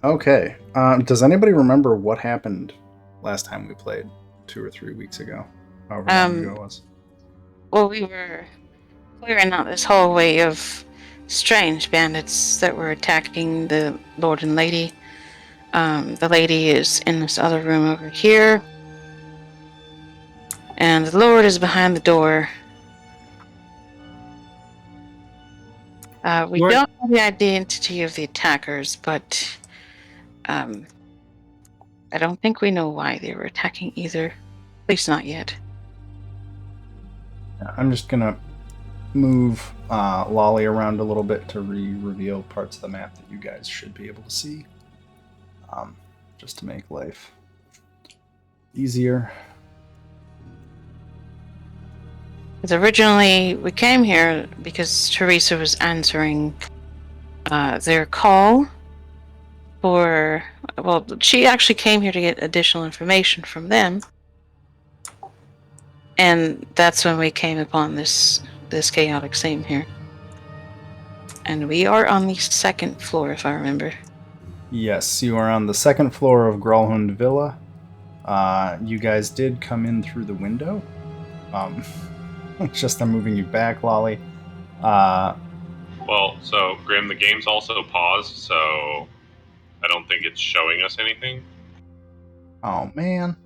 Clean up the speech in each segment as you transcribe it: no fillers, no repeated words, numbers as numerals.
Okay. Does anybody remember what happened last time we played 2 or 3 weeks ago? However long ago Um, it was. well, we were clearing out this hallway of strange bandits that were attacking the Lord and Lady. The lady is in this other room over here, and the Lord is behind the door. We Lord, don't know the identity of the attackers, but um, I don't think we know why they were attacking either. At least not yet. I'm just gonna move Lolly around a little bit to reveal parts of the map that you guys should be able to see, just to make life easier. Because originally we came here because Teresa was answering their call for. Well, she actually came here to get additional information from them, and that's when we came upon this chaotic scene here. And we are on the second floor, if I remember. Yes, you are on the second floor of Gralhund Villa. You guys did come in through the window. Just I'm moving you back, Lolly. Well, so Grim, the game's also paused, so I don't think it's showing us anything. Oh man.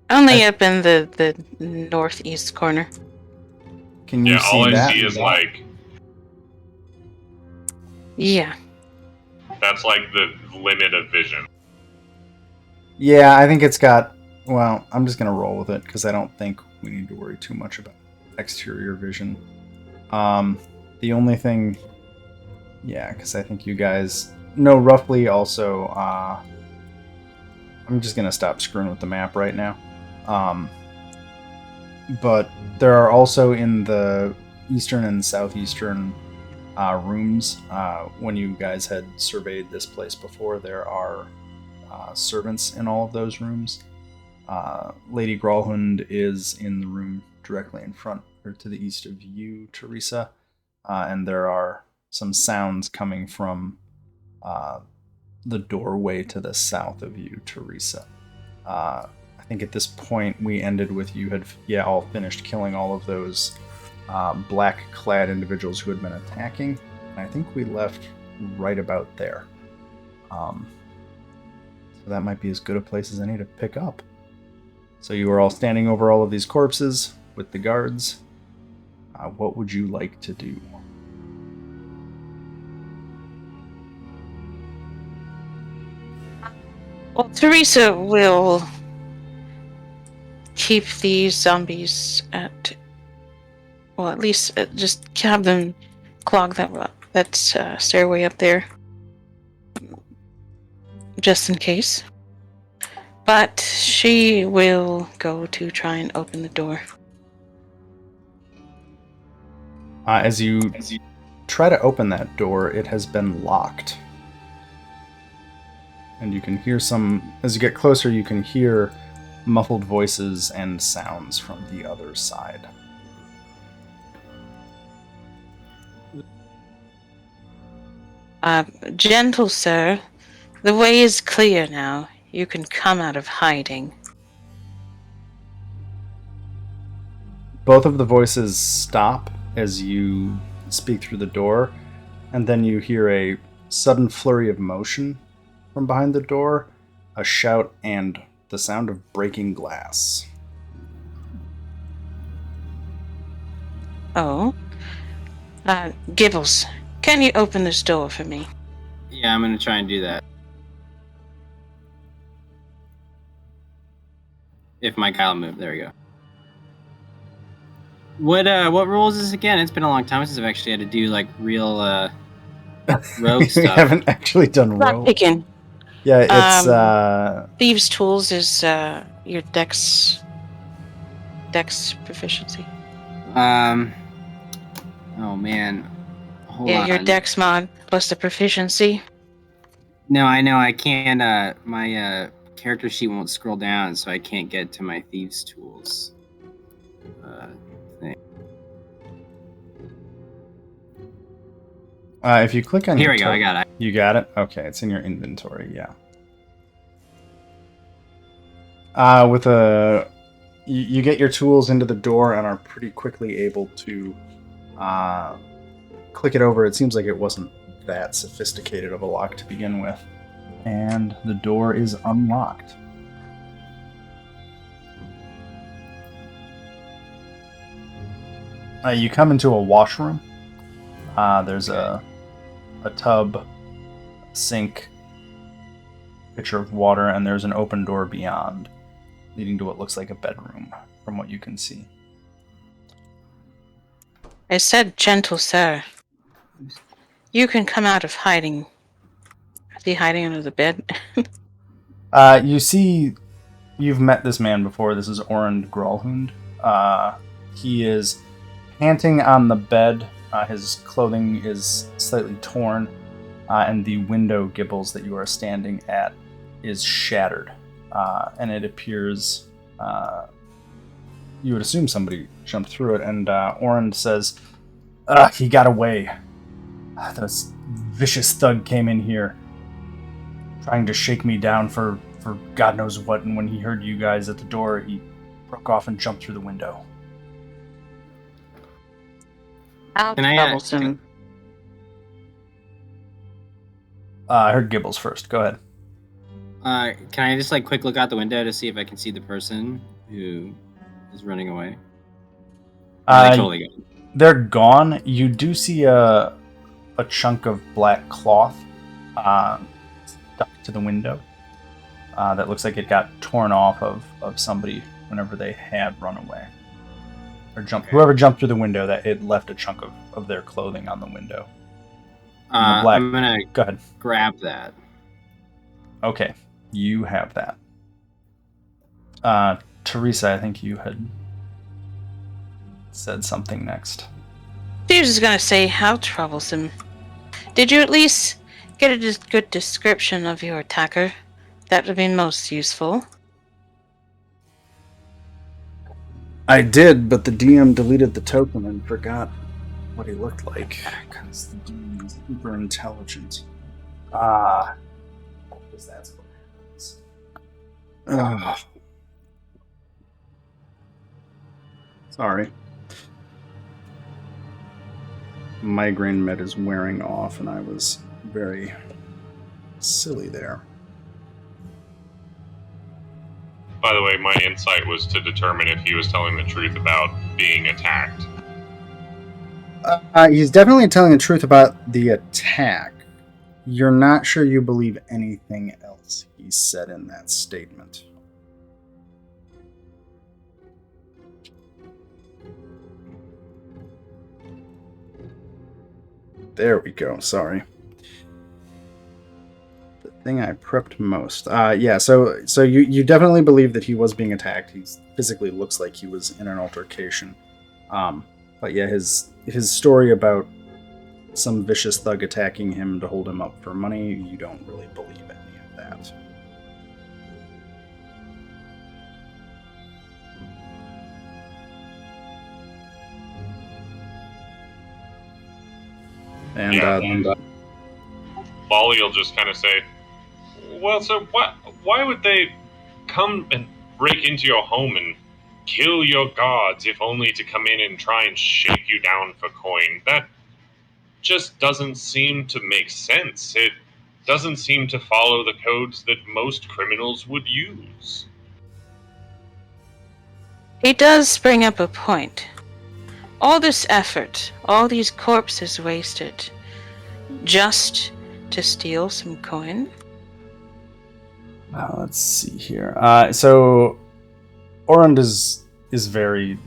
Only up in the northeast corner. Can you Yeah, see all I that? see is like Yeah. that's like the limit of vision. Yeah, I think it's got. Well, I'm just gonna roll with it because I don't think we need to worry too much about exterior vision. The only thing, yeah, because I think you guys know roughly. Also, I'm just gonna stop screwing with the map right now. But there are also in the eastern and southeastern rooms. When you guys had surveyed this place before, there are servants in all of those rooms. Lady Gralhund is in the room directly in front or to the east of you, Teresa, and there are some sounds coming from the doorway to the south of you, Teresa. I think at this point we ended with you had all finished killing all of those black-clad individuals who had been attacking. And I think we left right about there. So that might be as good a place as any to pick up. So you are all standing over all of these corpses with the guards. What would you like to do? Well, Teresa will keep these zombies at. Well, at least just have them clog that stairway up there, just in case. But she will go to try and open the door. As you try to open that door, it has been locked. And you can hear as you get closer, you can hear muffled voices and sounds from the other side. Gentle sir, the way is clear now. You can come out of hiding. Both of the voices stop as you speak through the door, and then you hear a sudden flurry of motion from behind the door, a shout, and the sound of breaking glass. Oh. Gibbles, can you open this door for me? yeah, I'm gonna try and do that. If my guile move, there we go. What rule is this again? It's been a long time since I've actually had to do like real rogue We stuff. haven't actually done rogue. Picking. Yeah, it's Thieves' Tools is your dex proficiency. Oh man. Hold on. Your dex mod plus the proficiency. No, I know I can't. My character sheet won't scroll down, so I can't get to my thieves' tools. Thing. If you click on Here your we go. I got it. You got it? Okay, it's in your inventory, yeah. You get your tools into the door and are pretty quickly able to click it over. It seems like it wasn't that sophisticated of a lock to begin with. And the door is unlocked. You come into a washroom. There's a tub, sink, pitcher of water, and there's an open door beyond, leading to what looks like a bedroom, from what you can see. I said, gentle sir, you can come out of hiding. Is he hiding under the bed? You see, you've met this man before. This is Orand Gralhund. He is panting on the bed. His clothing is slightly torn, and the window gibbles that you are standing at is shattered. And it appears, you would assume somebody jumped through it, and Orand says, he got away. This vicious thug came in here, trying to shake me down for God knows what, and when he heard you guys at the door, he broke off and jumped through the window. How troublesome. I heard Gibbles first. Go ahead. Can I just quick look out the window to see if I can see the person who is running away? Are they totally gone? They're gone. You do see a chunk of black cloth stuck to the window that looks like it got torn off of somebody whenever they had run away. Or jumped. Okay. Whoever jumped through the window, that it left a chunk of their clothing on the window. I'm gonna go ahead. Grab that. Okay, you have that. Teresa, I think you had said something next. She was just gonna say, how troublesome. Did you at least get a good description of your attacker? That would be most useful. I did, but the DM deleted the token and forgot what he looked like, because the DM is super intelligent. Because that's what happens. Sorry. Migraine med is wearing off, and I was very silly there. By the way, my insight was to determine if he was telling the truth about being attacked. He's definitely telling the truth about the attack. You're not sure you believe anything else he said in that statement. There we go, sorry. The thing I prepped most. Yeah, so you definitely believe that he was being attacked. He physically looks like he was in an altercation. But yeah, his story about some vicious thug attacking him to hold him up for money, you don't really believe any of that. And Lolly will just kind of say, well, so why would they come and break into your home and kill your guards if only to come in and try and shake you down for coin? That just doesn't seem to make sense. It doesn't seem to follow the codes that most criminals would use. He does bring up a point. All this effort, all these corpses wasted, just to steal some coin? Let's see here. So Orand is very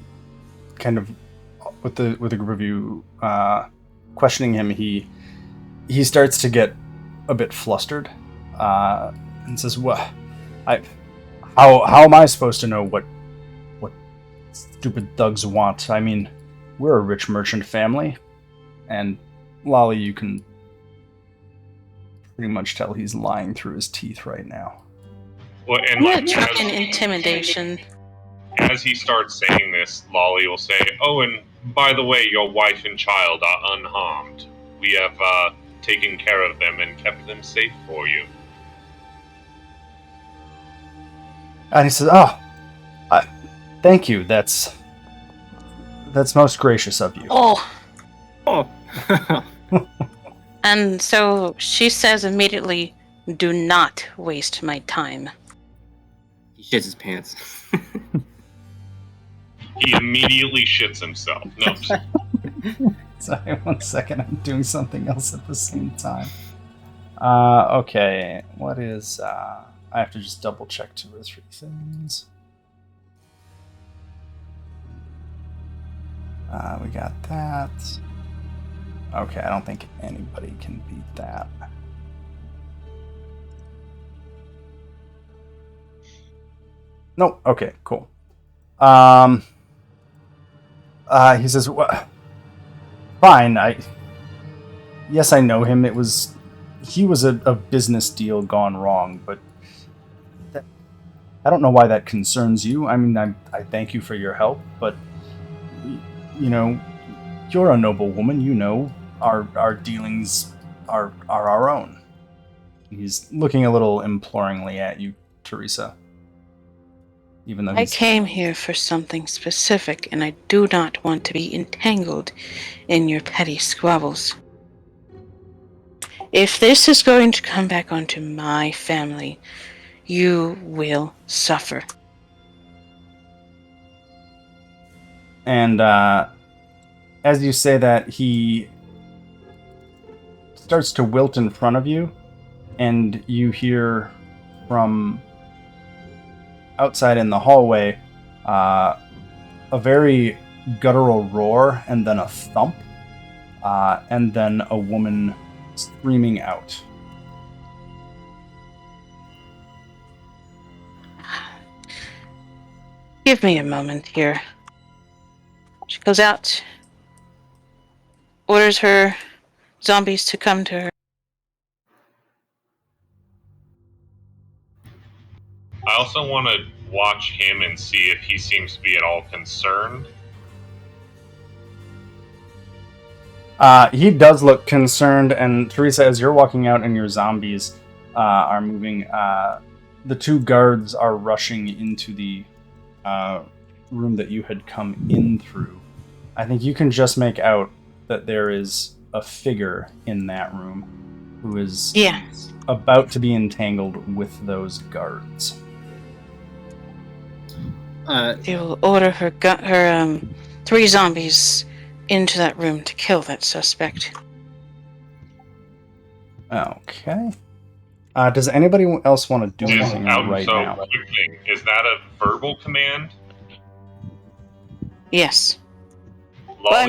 kind of with a group of you questioning him. He starts to get a bit flustered and says, "What? How am I supposed to know what stupid thugs want? I mean, we're a rich merchant family." And Lolly, you can pretty much tell he's lying through his teeth right now. Well, and I'm gonna try an intimidation. As he starts saying this, Lolly will say, "Oh, and by the way, your wife and child are unharmed." we have taken care of them and kept them safe for you. And he says, thank you. That's most gracious of you. Oh, Oh. and so she says immediately, do not waste my time. He shits his pants. He immediately shits himself. No. Sorry, 1 second. I'm doing something else at the same time. Okay. What is... I have to just double check 2 or 3 things. We got that. Okay, I don't think anybody can beat that. Nope. Okay, cool. He says, fine, yes, I know him. He was a business deal gone wrong, but I don't know why that concerns you. I mean, I thank you for your help, but, you're a noble woman. Our dealings are our own. He's looking a little imploringly at you, Teresa. Even though I came here for something specific, and I do not want to be entangled in your petty squabbles. If this is going to come back onto my family, you will suffer. And as you say that, he starts to wilt in front of you, and you hear from outside in the hallway a very guttural roar, and then a thump, and then a woman screaming out. Give me a moment here. She goes out, orders her zombies to come to her. I also want to watch him and see if he seems to be at all concerned. He does look concerned, and Teresa, as you're walking out and your zombies are moving, the 2 guards are rushing into the room that you had come in through. I think you can just make out that there is a figure in that room who is about to be entangled with those guards. They will order her 3 zombies into that room to kill that suspect. Okay. Does anybody else want to do anything right now? Quick thing, is that a verbal command? Yes. Lolly, Well,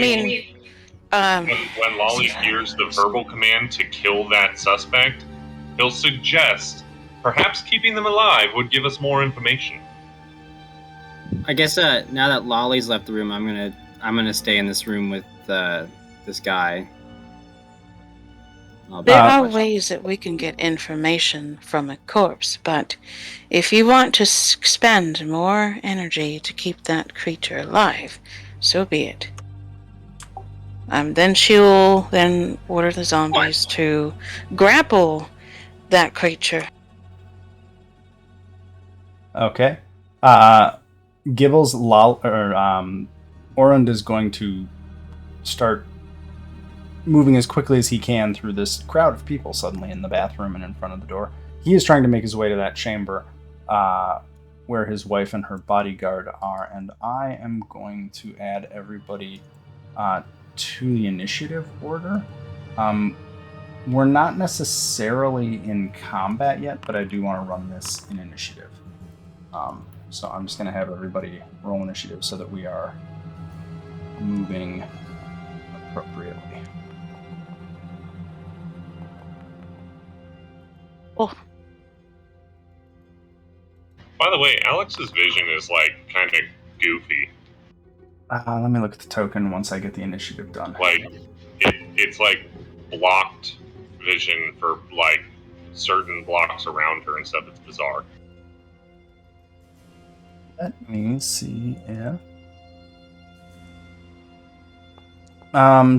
I mean, when Lolly hears the verbal command to kill that suspect, he'll suggest perhaps keeping them alive would give us more information. I guess now that Lolly's left the room, I'm gonna stay in this room with this guy. There are ways that we can get information from a corpse, but if you want to spend more energy to keep that creature alive, so be it. Then she'll order the zombies to grapple that creature. Okay. Gibbles, Orund is going to start moving as quickly as he can through this crowd of people suddenly in the bathroom and in front of the door. He is trying to make his way to that chamber where his wife and her bodyguard are, and I am going to add everybody to the initiative order. We're not necessarily in combat yet, but I do want to run this in initiative. So I'm just going to have everybody roll initiative so that we are moving appropriately. Oh. By the way, Alex's vision is like kind of goofy. Let me look at the token once I get the initiative done. Like, it's like blocked vision for like certain blocks around her and stuff. It's bizarre. Let me see if...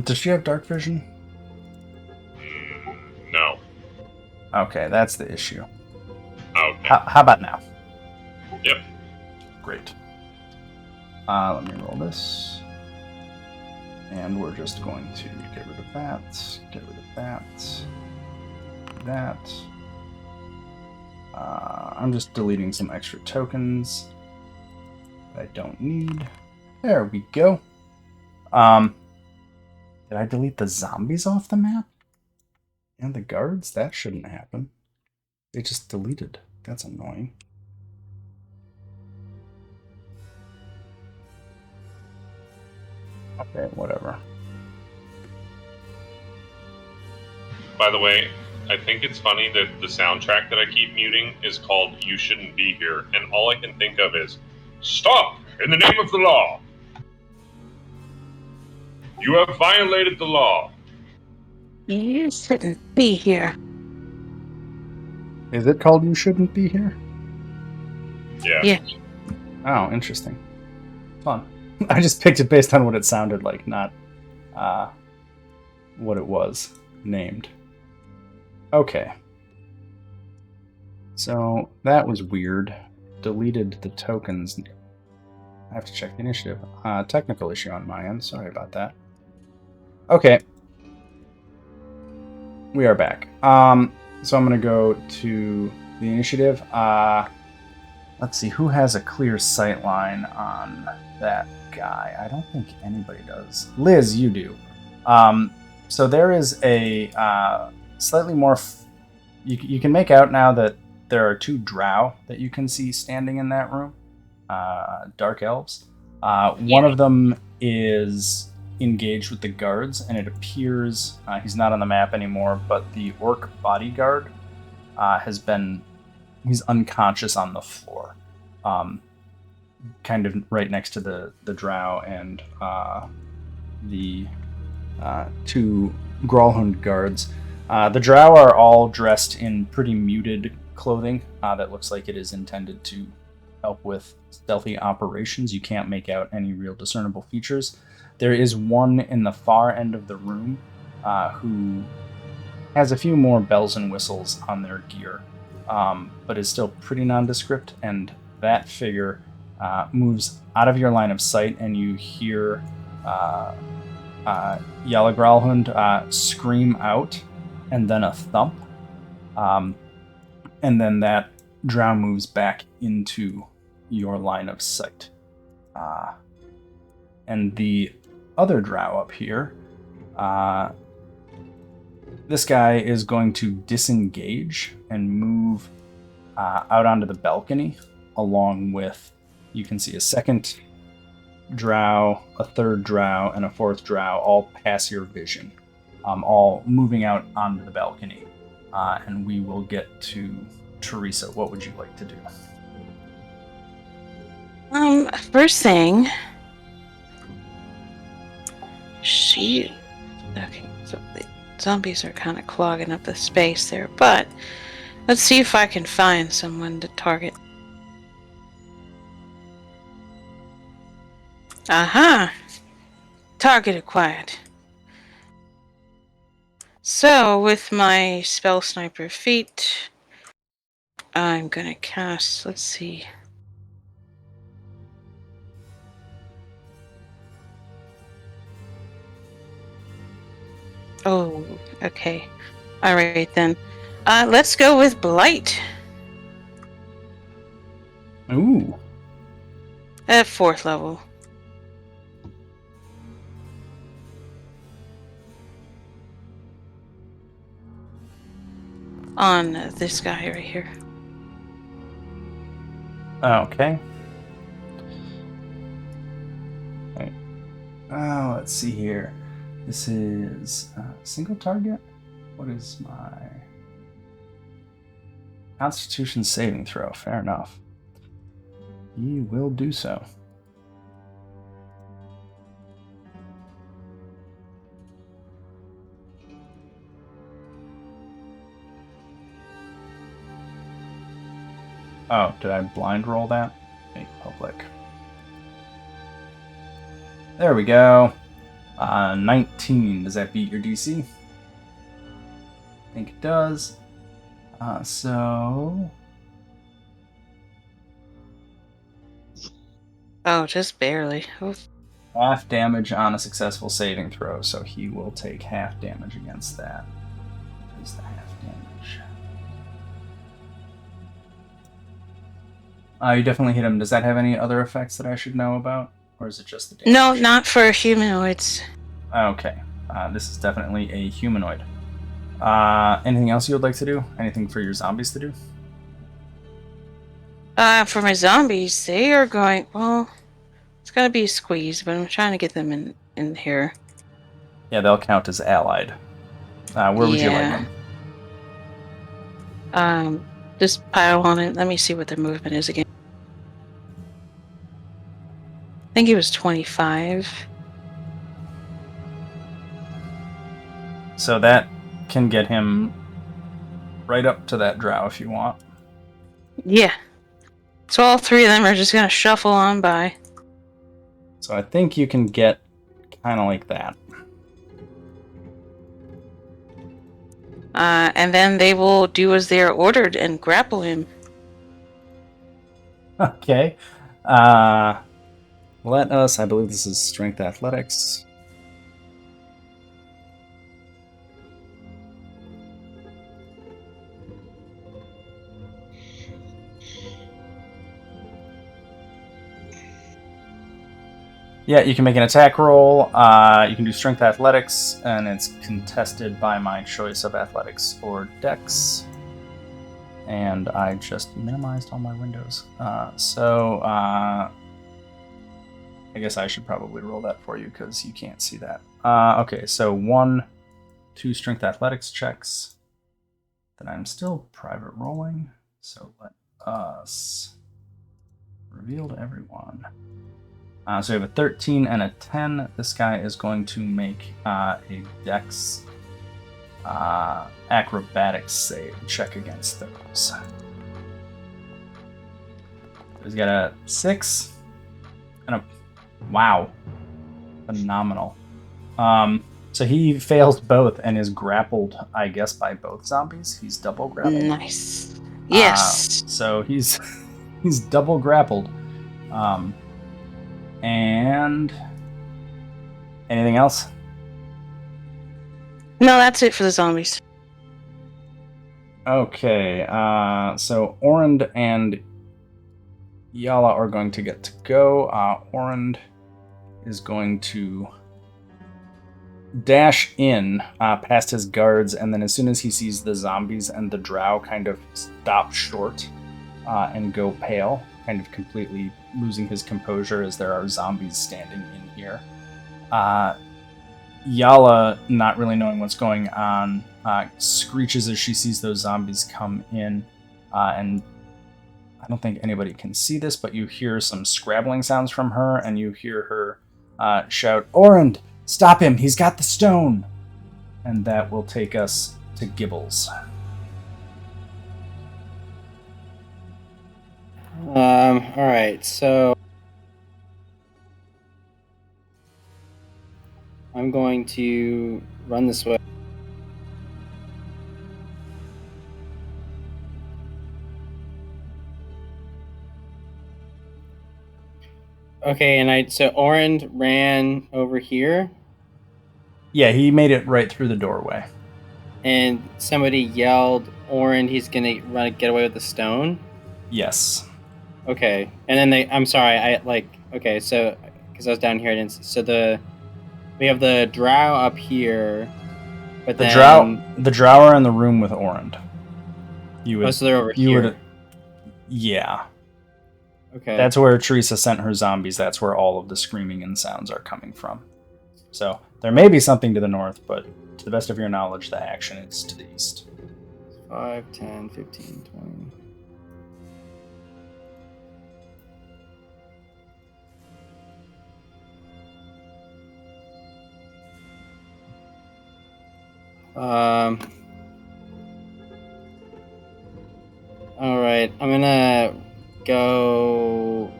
does she have dark vision? Okay, that's the issue. Okay. How about now? Yep. Great. Let me roll this. And we're just going to get rid of that, get rid of that, that. I'm just deleting some extra tokens that I don't need. There we go. Did I delete the zombies off the map? And the guards? That shouldn't happen. They just deleted. That's annoying. Okay, whatever. By the way, I think it's funny that the soundtrack that I keep muting is called You Shouldn't Be Here, and all I can think of is, stop! In the name of the law! You have violated the law! You shouldn't be here. Is it called You Shouldn't Be Here? Yeah. Oh, interesting. Fun. I just picked it based on what it sounded like, not what it was named. Okay. So that was weird. Deleted the tokens. I have to check the initiative. Technical issue on my end. Sorry about that. Okay. We are back. So I'm going to go to the initiative. Let's see, who has a clear sight line on that guy? I don't think anybody does. Liz, you do. So there is a slightly more... You can make out now that there are 2 drow that you can see standing in that room. Dark elves. One of them is engaged with the guards, and it appears he's not on the map anymore, but the orc bodyguard he's unconscious on the floor, kind of right next to the drow and the 2 Gralhund guards. The drow are all dressed in pretty muted clothing that looks like it is intended to help with stealthy operations. You can't make out any real discernible features. There is one in the far end of the room who has a few more bells and whistles on their gear, but is still pretty nondescript, and that figure moves out of your line of sight, and you hear Yala Gralhund scream out, and then a thump, and then that drow moves back into your line of sight. And the other drow up here, this guy is going to disengage and move out onto the balcony, along with, you can see a second drow, a third drow, and a fourth drow all pass your vision, all moving out onto the balcony. And we will get to Teresa. What would you like to do? First thing, okay, so the zombies are kind of clogging up the space there, but let's see if I can find someone to target. Aha! Target acquired. So, with my spell sniper feat, I'm gonna cast, let's see. Oh, okay. Alright then. Let's go with Blight. Ooh. At 4th level. On this guy right here. Okay. Right. Let's see here. This is single target. What is my Constitution saving throw? Fair enough. He will do so. Oh, did I blind roll that? Make public. There we go. 19. Does that beat your DC? I think it does. So Oh, just barely. Oof. half damage on a successful saving throw, so he will take half damage against that. What is the half damage? You definitely hit him. Does that have any other effects that I should know about? Or is it just the damage? No, not for humanoids. Okay. This is definitely a humanoid. Anything else you would like to do? Anything for your zombies to do? For my zombies, they are going. Well, it's gotta be a squeeze, but I'm trying to get them in here. Yeah, they'll count as allied. Where would you like them? Just pile on it. Let me see what their movement is again. I think he was 25. So that can get him right up to that drow if you want. Yeah. So all three of them are just gonna shuffle on by. So I think you can get kind of like that. And then they will do as they are ordered and grapple him. Okay. Let us, I believe this is strength athletics. Yeah, you can make an attack roll. You can do strength athletics, and it's contested by my choice of athletics or dex. And I just minimized all my windows. I guess I should probably roll that for you because you can't see that. Okay, so 1, 2 strength athletics checks. Then I'm still private rolling. So let us reveal to everyone. So we have a 13 and a 10. This guy is going to make a dex acrobatics save check against those. He's got a 6 and a wow. Phenomenal. So he fails both and is grappled, I guess, by both zombies. He's double grappled. Nice. Yes. So he's double grappled. And anything else? No, that's it for the zombies. Okay, so Orand and Yala are going to get to go. Orand is going to dash in past his guards, and then as soon as he sees the zombies and the drow kind of stop short and go pale, kind of completely losing his composure as there are zombies standing in here. Yala, not really knowing what's going on, screeches as she sees those zombies come in, and I don't think anybody can see this, but you hear some scrabbling sounds from her, and you hear her shout, "Orand, stop him! He's got the stone!" And that will take us to Gibbles. Alright, so I'm going to run this way. Okay, and so Orand ran over here. Yeah, he made it right through the doorway. And somebody yelled, "Orand, he's gonna get away with the stone." Yes. Okay, and then I'm sorry, okay, so because I was down here, I didn't. So we have the drow up here, but the drow are in the room with Orand. So they're over here. Yeah. Okay. That's where Teresa sent her zombies. That's where all of the screaming and sounds are coming from. So there may be something to the north, but to the best of your knowledge, the action is to the east. 5, 10, 15, 20. All right, I'm gonna go.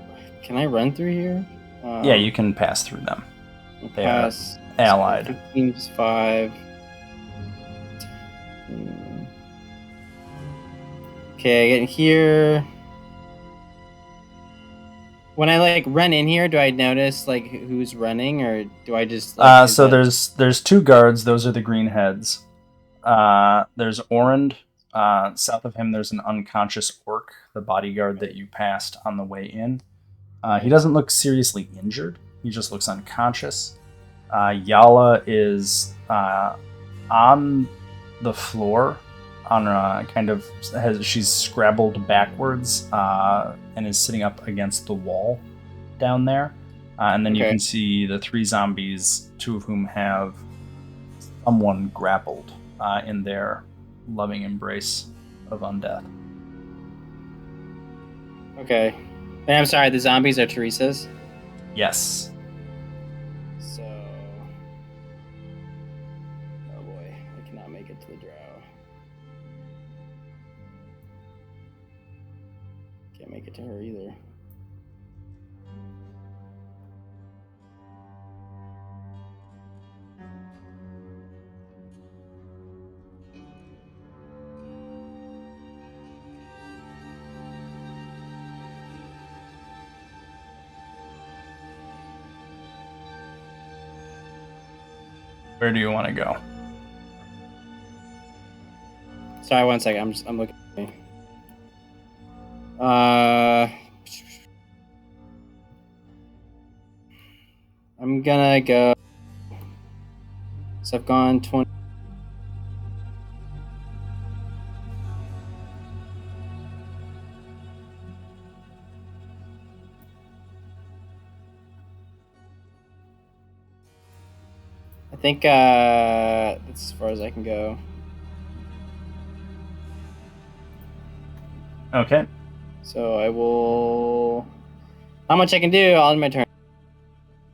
Can I run through here? Yeah, you can pass through them. They pass. Are allied. 15 is 5. Okay, I get in here. When I like run in here, do I notice like who's running, or do I just? Like, So there's two guards. Those are the green heads. There's Orand. South of him, there's an unconscious orc, the bodyguard that you passed on the way in. He doesn't look seriously injured. He just looks unconscious. Yala is on the floor, she's scrabbled backwards and is sitting up against the wall down there. And then you can see the three zombies, two of whom have someone grappled in their loving embrace of undeath. Okay. And I'm sorry, the zombies are Teresa's? Yes. So... Oh boy, I cannot make it to the drow. Can't make it to her either. Where do you want to go? Sorry, one second. I'm looking. I'm gonna go. So I've gone 20. I think that's as far as I can go. Okay. So I will. How much I can do on my turn?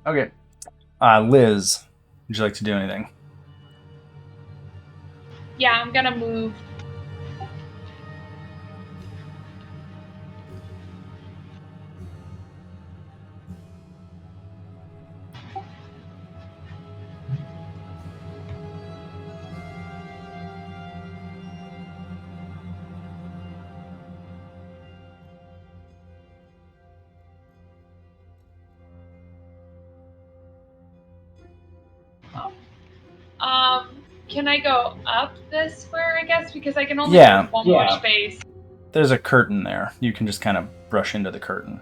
Okay. Liz, would you like to do anything? Yeah, I'm gonna move. Can I go up this square, I guess? Because I can only move one more space. There's a curtain there. You can just kind of brush into the curtain.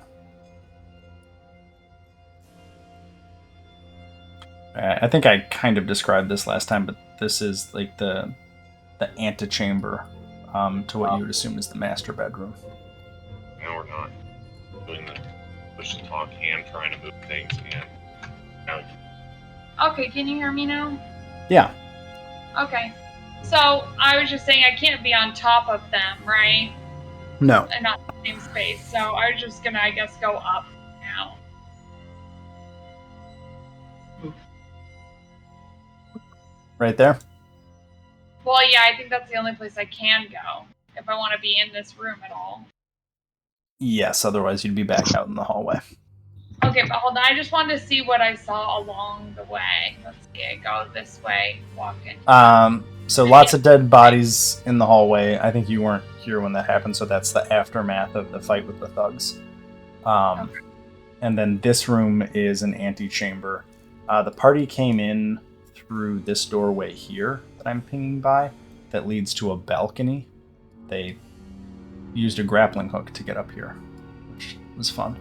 I think I kind of described this last time, but this is like the antechamber to what you would assume is the master bedroom. Now we're not doing the push and talk and trying to move things again. Now Okay, can you hear me now? Yeah. Okay. So, I was just saying I can't be on top of them, right? No. And not in the same space. So, I was just gonna, I guess, go up now. Right there? Well, yeah, I think that's the only place I can go. If I want to be in this room at all. Yes, otherwise you'd be back out in the hallway. Okay, but hold on. I just wanted to see what I saw along the way. Let's see. I go this way, walk in. So lots of dead bodies in the hallway. I think you weren't here when that happened, so that's the aftermath of the fight with the thugs. Okay. And then this room is an antechamber. The party came in through this doorway here that I'm pinging by that leads to a balcony. They used a grappling hook to get up here, which was fun.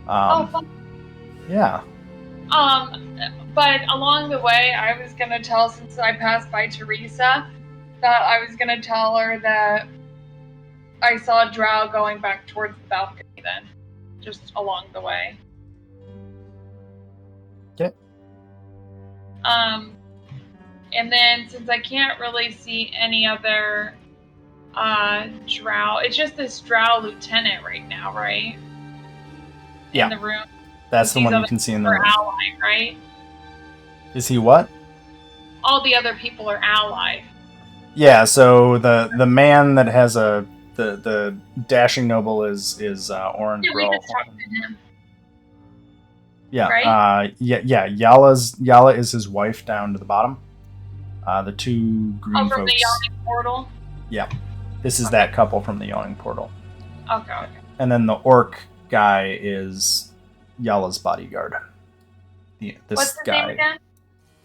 Fun. Yeah. But along the way, I was gonna tell, since I passed by Teresa, that I was gonna tell her that I saw Drow going back towards the balcony then, just along the way. Okay. And then since I can't really see any other Drow, it's just this Drow lieutenant right now, right? Yeah. In the room. That's the one you can see in the room. Allied, right? Is he what? All the other people are allied. Yeah, so the man that has the dashing noble is Oren Yeah, we Gralhund. just talked to him. Yeah, right? Yala is his wife down to the bottom. The two green from folks. the yawning portal? Yeah. This is that couple from the Yawning Portal. Okay. And then the orc guy is Yala's bodyguard. This What's his guy. name again?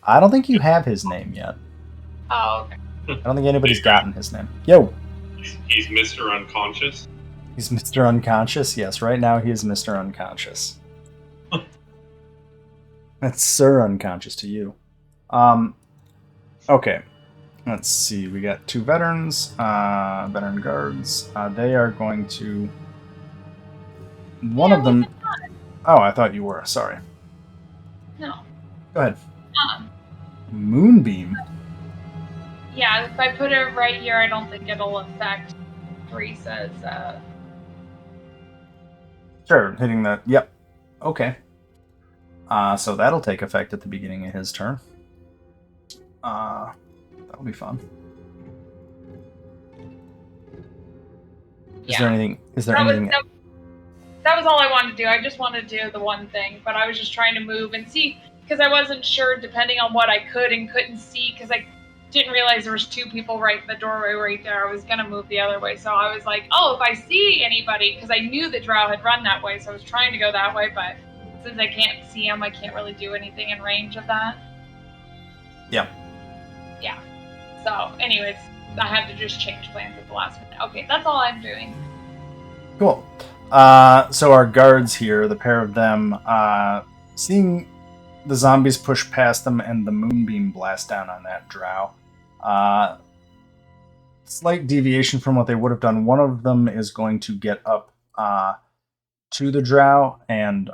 I don't think you have his name yet. Oh, okay. I don't think anybody's gotten his name. Yo! He's Mr. Unconscious. He's Mr. Unconscious? Yes, right now he is Mr. Unconscious. That's Sir Unconscious to you. Okay. Let's see. We got 2 veterans, veteran guards. They are going to... One of them... Oh, I thought you were. Sorry. No. Go ahead. Um, Moonbeam. Yeah, if I put it right here, I don't think it'll affect Teresa's, Sure, hitting that. Yep. Okay. So that'll take effect at the beginning of his turn. That'll be fun. Is there anything? That was all I wanted to do. I just wanted to do the one thing, but I was just trying to move and see, because I wasn't sure, depending on what I could and couldn't see, because I didn't realize there was 2 people right in the doorway right there. I was going to move the other way, so I was like, oh, if I see anybody, because I knew the drow had run that way, so I was trying to go that way, but since I can't see them, I can't really do anything in range of that. Yeah. Yeah. So, anyways, I had to just change plans at the last minute. Okay, that's all I'm doing. Cool. So our guards here, the pair of them, seeing the zombies push past them and the moonbeam blast down on that drow, slight deviation from what they would have done. One of them is going to get up to the drow and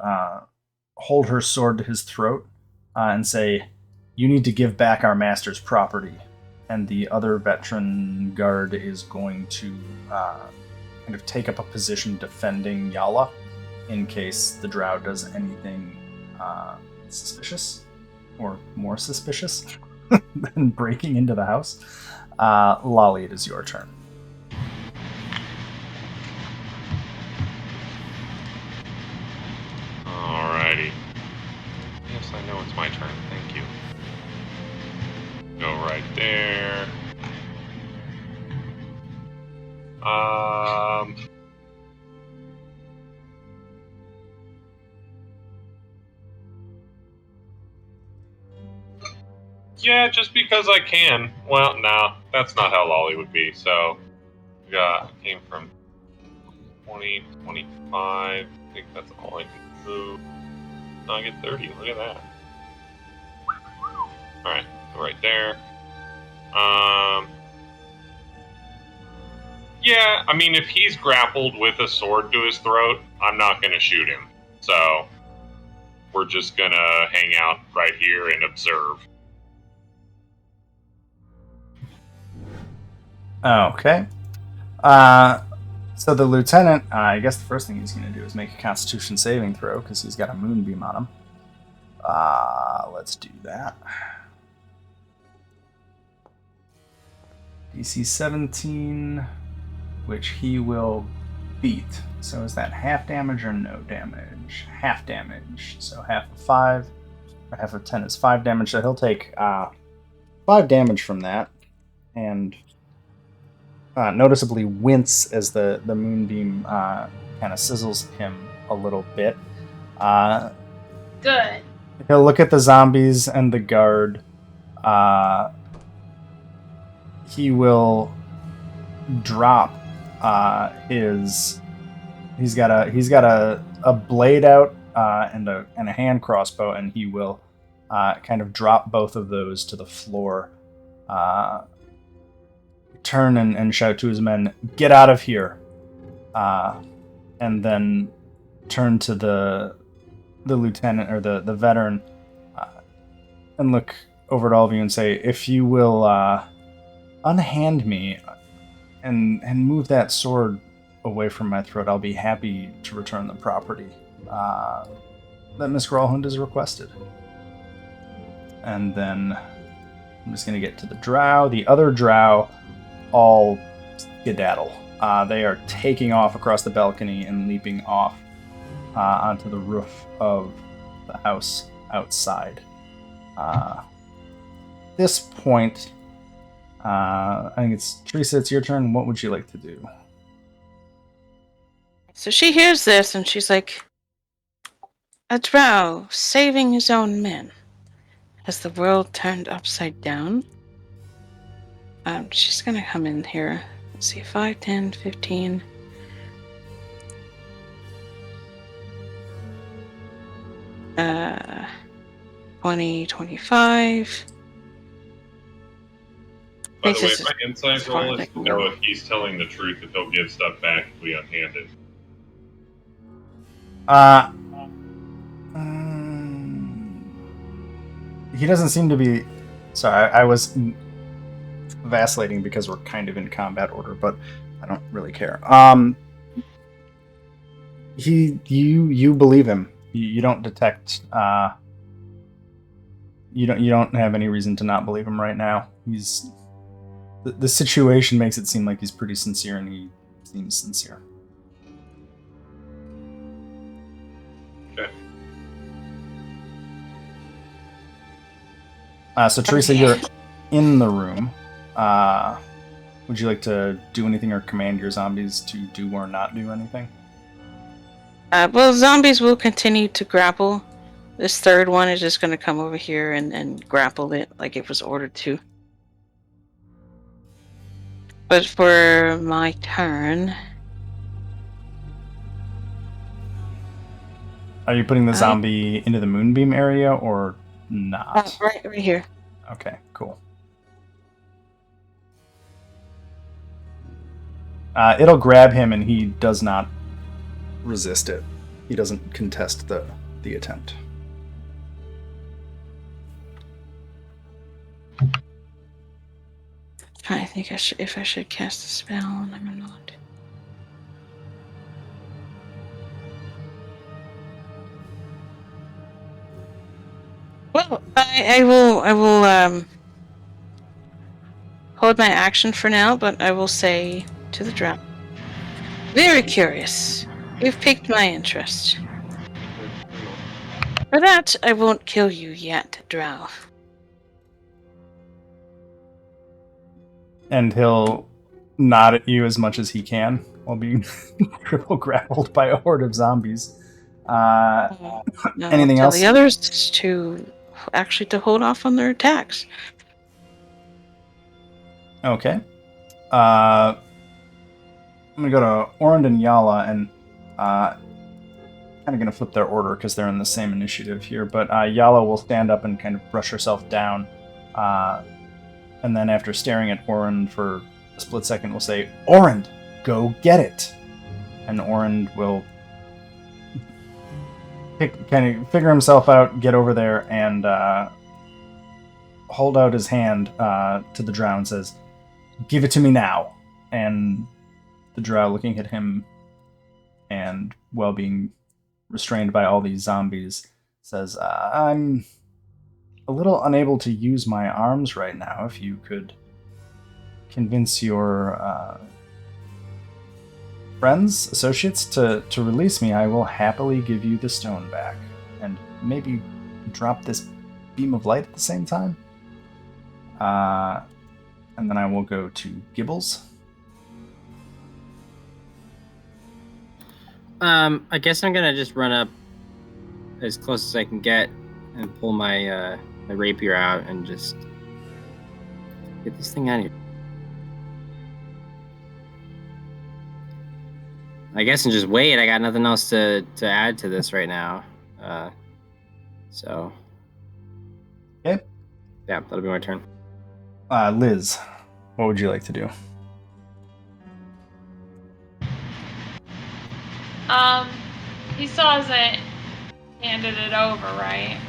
hold her sword to his throat and say, "You need to give back our master's property." And the other veteran guard is going to kind of take up a position defending Yala in case the drow does anything suspicious or more suspicious than breaking into the house. Lolly, it is your turn. Alrighty. Yes, I know it's my turn. Thank you. Go right there. Yeah, just because I can. Well, no, that's not how Lolly would be. So, came from 20, 25. I think that's all I can move. No, I get 30. Look at that. Alright, go right there. Yeah, I mean, if he's grappled with a sword to his throat, I'm not going to shoot him. So, we're just going to hang out right here and observe. Okay. So the lieutenant, I guess the first thing he's going to do is make a Constitution saving throw because he's got a moonbeam on him. Let's do that. DC 17, which he will beat. So is that half damage or no damage? Half damage. So half of 5, or half of 10 is 5 damage. So he'll take 5 damage from that, and noticeably wince as the moonbeam kind of sizzles him a little bit. Good. He'll look at the zombies and the guard. He will drop his. He's got a blade out and a hand crossbow, and he will kind of drop both of those to the floor. Turn and shout to his men, "Get out of here!" And then turn to the lieutenant or the veteran and look over at all of you and say, "If you will unhand me and move that sword away from my throat, I'll be happy to return the property that Miss Gralhund has requested." And then I'm just going to get to the drow. The other drow all skedaddle. They are taking off across the balcony and leaping off onto the roof of the house outside. At this point, I think it's Teresa, it's your turn. What would you like to do? So she hears this and she's like, a drow saving his own men. Has the world turned upside down? She's gonna come in here. Let's see, 5, 10, 15. Uh, 20, 25. By the way, This is my insight as far roll as I is to can know go. if he's telling the truth, if he'll give stuff back if we unhand it. He doesn't seem to be. Sorry, I was vacillating because we're kind of in combat order, but I don't really care. You believe him. You don't detect. You don't have any reason to not believe him right now. The situation makes it seem like he's pretty sincere, and he seems sincere. Okay. So Teresa, you're in the room. Would you like to do anything or command your zombies to do or not do anything? Well, zombies will continue to grapple. This third one is just going to come over here and grapple it like it was ordered to. But for my turn... Are you putting the zombie into the moonbeam area or not? Right here. Okay, cool. It'll grab him, and he does not resist it. He doesn't contest the attempt. I think if I should cast a spell, and I'm not. Well, I will hold my action for now, but I will say to the drow, very curious. You've piqued my interest. For that, I won't kill you yet, drow. And he'll nod at you as much as he can while being triple grappled by a horde of zombies. Anything tell else? The others to hold off on their attacks. Okay. I'm gonna go to Orund and Yala, and kind of gonna flip their order because they're in the same initiative here. But Yala will stand up and kind of brush herself down, and then after staring at Orund for a split second, will say, "Orund, go get it." And Orund will kind of figure himself out, get over there, and hold out his hand to the drow and says, "Give it to me now." And the drow, looking at him and while being restrained by all these zombies, says, "I'm a little unable to use my arms right now. If you could convince your friends, associates, to release me, I will happily give you the stone back. And maybe drop this beam of light at the same time." And then I will go to Gibbles. I guess I'm gonna just run up as close as I can get and pull my my rapier out and just get this thing out of here. I guess and just wait. I got nothing else to add to this right now. So. Okay. Yeah, that'll be my turn. Liz, what would you like to do? He still hasn't handed it over, right?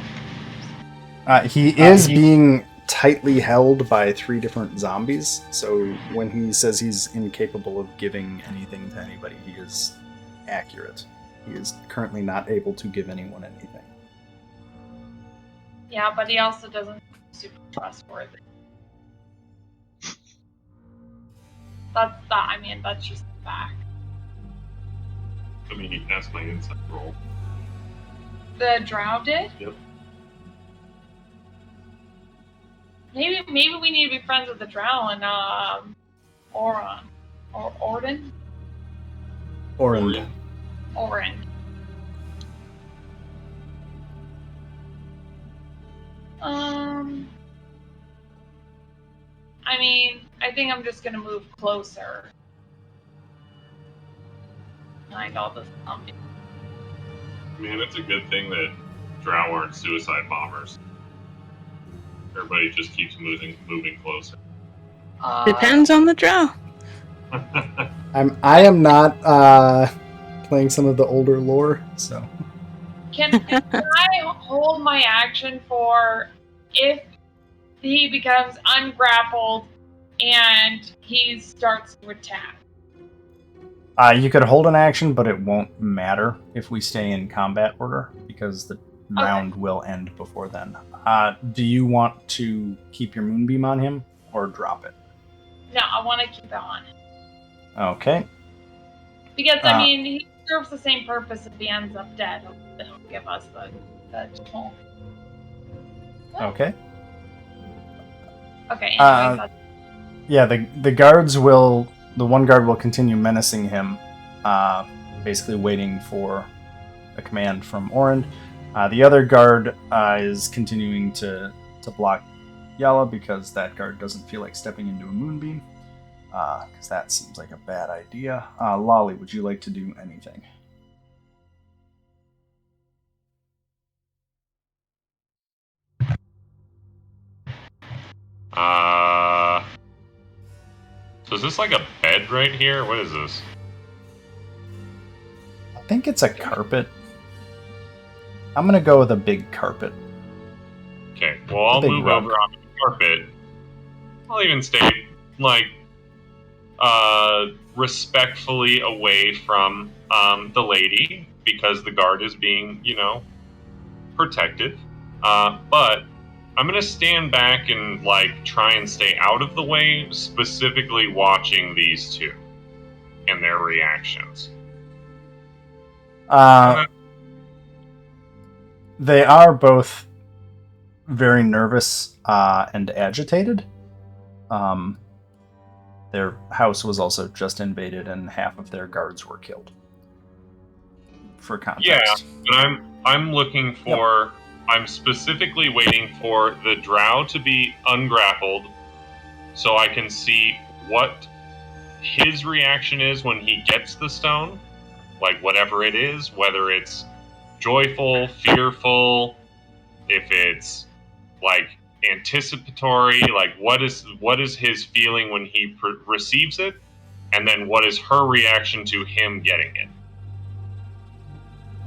He is being tightly held by 3 different zombies, so when he says he's incapable of giving anything to anybody, he is accurate. He is currently not able to give anyone anything. Yeah, but he also doesn't seem super trustworthy. That's just the fact. I mean, he passed my insight roll. The drow did? Yep. Maybe we need to be friends with the drow and Oron. Or Orden? Orand. Oren. I mean, I think I'm just gonna move closer. Behind all the zombies. Man, it's a good thing that drow aren't suicide bombers. Everybody just keeps moving closer. Depends on the drow. I am not playing some of the older lore, so. Can I hold my action for if he becomes ungrappled and he starts to attack? You could hold an action, but it won't matter if we stay in combat order, because the round will end before then. Do you want to keep your moonbeam on him, or drop it? No, I want to keep it on. Okay. Because, I mean, he serves the same purpose if he ends up dead. He'll give us the toll. Okay. Okay, anyway, Yeah, the guards will... The one guard will continue menacing him, basically waiting for a command from Orand. The other guard is continuing to block Yala, because that guard doesn't feel like stepping into a moonbeam, because that seems like a bad idea. Lolly, would you like to do anything? So is this like a bed right here? What is this? I think it's a carpet. I'm gonna go with a big carpet. Okay, well, I'll move rug. over on the carpet. I'll even stay, like, respectfully away from the lady, because the guard is being, protected. But I'm going to stand back and, like, try and stay out of the way, specifically watching these two and their reactions. They are both very nervous and agitated. Their house was also just invaded, and half of their guards were killed. For context. Yeah, but I'm looking for... Yep. I'm specifically waiting for the drow to be ungrappled, so I can see what his reaction is when he gets the stone. Like, whatever it is, whether it's joyful, fearful, if it's, like, anticipatory, like, what is his feeling when he receives it, and then what is her reaction to him getting it.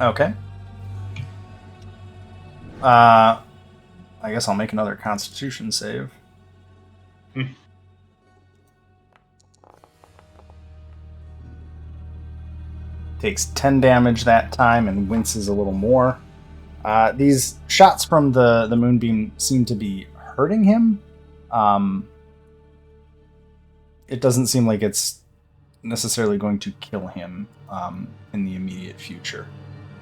Okay. I guess I'll make another Constitution save. Takes 10 damage that time and winces a little more. These shots from the moonbeam seem to be hurting him. It doesn't seem like it's necessarily going to kill him in the immediate future,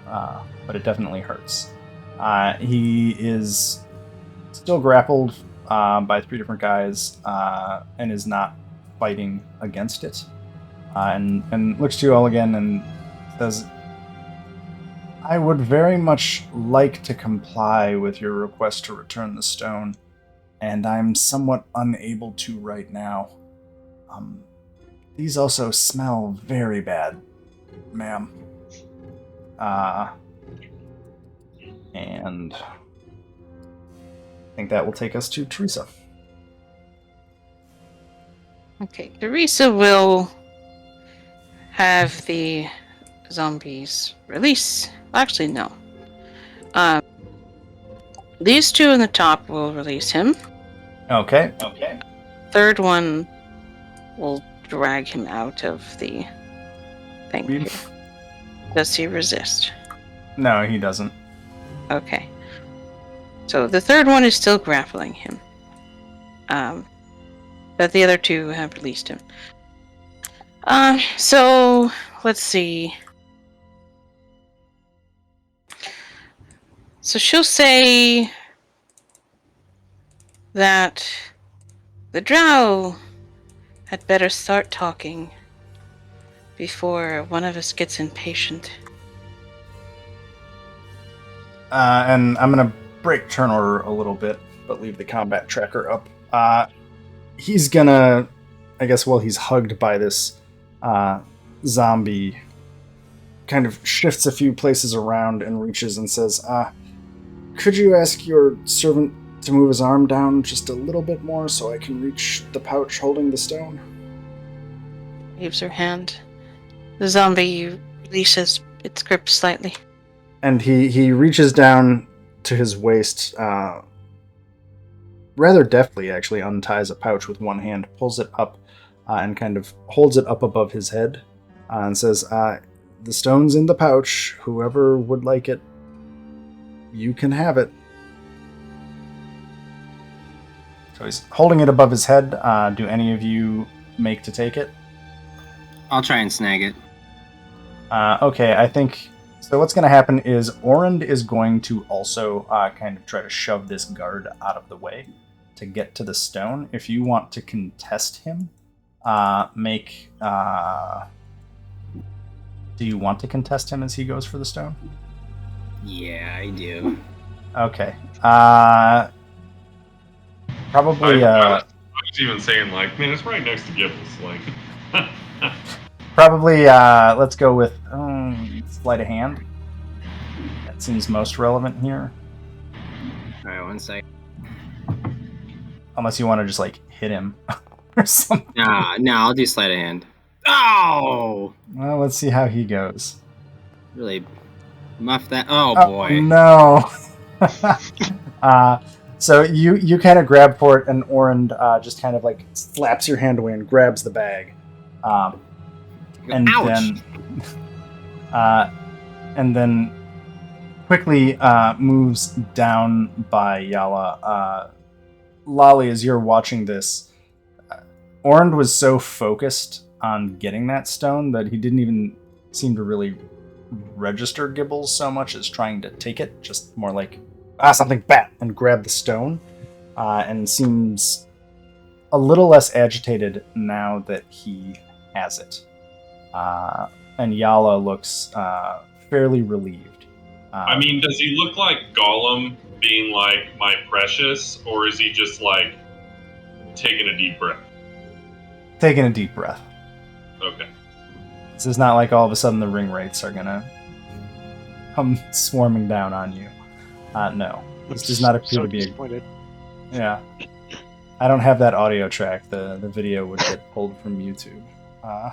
but it definitely hurts. He is still grappled by 3 different guys and is not fighting against it. And looks to you all again and says, I would very much like to comply with your request to return the stone, and I'm somewhat unable to right now. These also smell very bad, ma'am. And I think that will take us to Teresa. Okay, Teresa will have the zombies release. Actually, no. These two in the top will release him. Okay. Third one will drag him out of the thing here. Does he resist? No, he doesn't. Okay. So the third one is still grappling him. But the other two have released him. So let's see. So she'll say, that the drow had better start talking before one of us gets impatient. And I'm going to break turn order a little bit, but leave the combat tracker up. He's going to, I guess, while he's hugged by this zombie, kind of shifts a few places around and reaches and says, could you ask your servant to move his arm down just a little bit more so I can reach the pouch holding the stone? Waves her hand. The zombie releases its grip slightly. And he reaches down to his waist, rather deftly actually unties a pouch with one hand, pulls it up, and kind of holds it up above his head, and says, the stone's in the pouch. Whoever would like it, you can have it. So he's holding it above his head. Do any of you make to take it? I'll try and snag it. Okay, I think... So what's going to happen is Orund is going to also kind of try to shove this guard out of the way to get to the stone. If you want to contest him, make... Do you want to contest him as he goes for the stone? Yeah, I do. Okay. Probably... I was even saying, like, man, it's right next to Gibbons. Like... Probably, let's go with sleight of hand. That seems most relevant here. Alright, 1 second. Unless you want to just, like, hit him or something. No, I'll do sleight of hand. Oh! Well, let's see how he goes. Really muff that. Oh, boy. No! So you kind of grab for it, and Orund just kind of, like, slaps your hand away and grabs the bag. And Ouch. then quickly moves down by Yala. Lolly, as you're watching this, Orund was so focused on getting that stone that he didn't even seem to really register Gibbles so much as trying to take it, just more like, something bat, and grab the stone, and seems a little less agitated now that he has it. And Yala looks fairly relieved. I mean, does he look like Gollum being like, my precious, or is he just like taking a deep breath? Taking a deep breath. Okay. This is not like all of a sudden the ring wraiths are gonna come swarming down on you. No. This does not appear to be disappointed. Yeah. I don't have that audio track. The video would get pulled from YouTube. I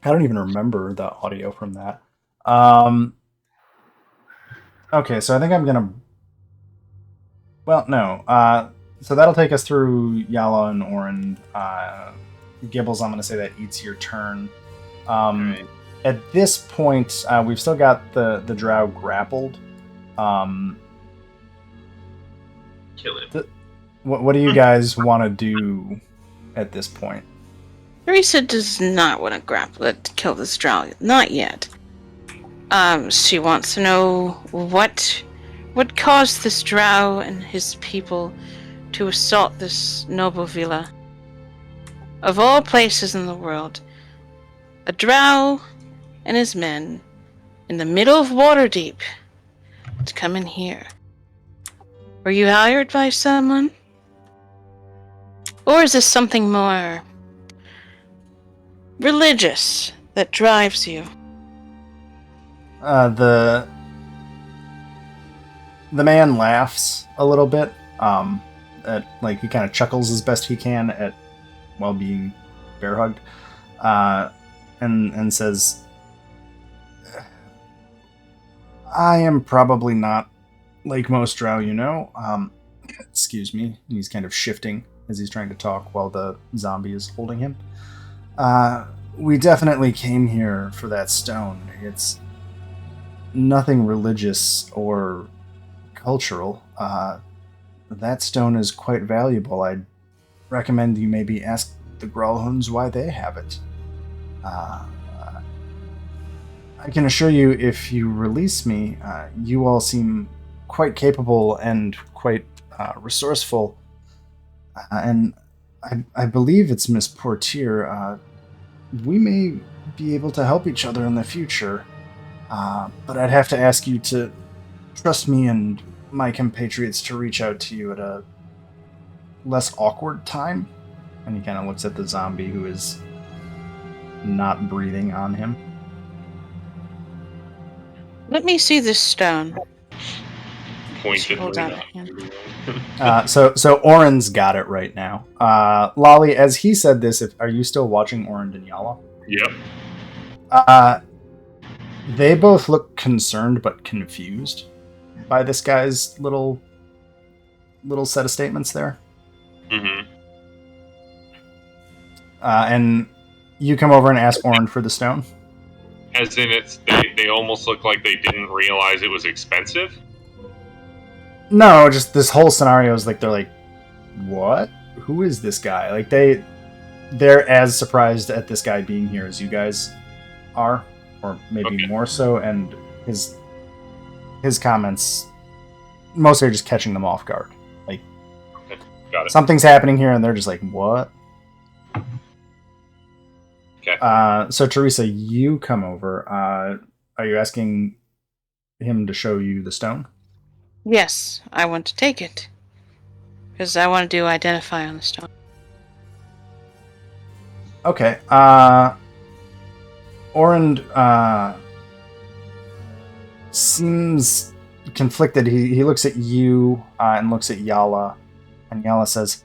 don't even remember the audio from that. Okay, so I think I'm gonna... Well, no. So that'll take us through Yala and Orund. Gibbles, I'm gonna say that eats your turn. Right. At this point, we've still got the drow grappled. Kill it. What do you guys want to do at this point? Teresa does not want to grapple it to kill this drow. Not yet. She wants to know what caused this drow and his people to assault this noble villa. Of all places in the world, a drow and his men in the middle of Waterdeep to come in here. Were you hired by someone? Or is this something more religious that drives you? The man laughs a little bit. Like he kind of chuckles as best he can at while being bear hugged, and says, "I am probably not like most drow, you know. Excuse me." And he's kind of shifting as he's trying to talk while the zombie is holding him. We definitely came here for that stone. It's nothing religious or cultural. That stone is quite valuable. I'd recommend you maybe ask the Gralhunds why they have it. I can assure you, if you release me, you all seem quite capable and quite resourceful. And I believe it's Miss Portier. We may be able to help each other in the future, but I'd have to ask you to trust me and my compatriots to reach out to you at a less awkward time. And he kind of looks at the zombie who is not breathing on him. Let me see this stone. Pointed. Hold on. Yeah. So Oren's got it right now. Lolly, as he said this, are you still watching Oren and Yala? Yep. They both look concerned but confused by this guy's little set of statements there. Mm-hmm. And you come over and ask Oren for the stone? As in, they almost look like they didn't realize it was expensive? No, just this whole scenario is like, they're like, what? Who is this guy? Like, they're as surprised at this guy being here as you guys are, or maybe more so, and his comments mostly are just catching them off guard. Like, okay. Got it. Something's happening here, and they're just like, what? Okay. So Teresa, you come over. Are you asking him to show you the stone? Yes, I want to take it. Because I want to do identify on the stone. Okay. Oren seems conflicted. He looks at you and looks at Yala, and Yala says,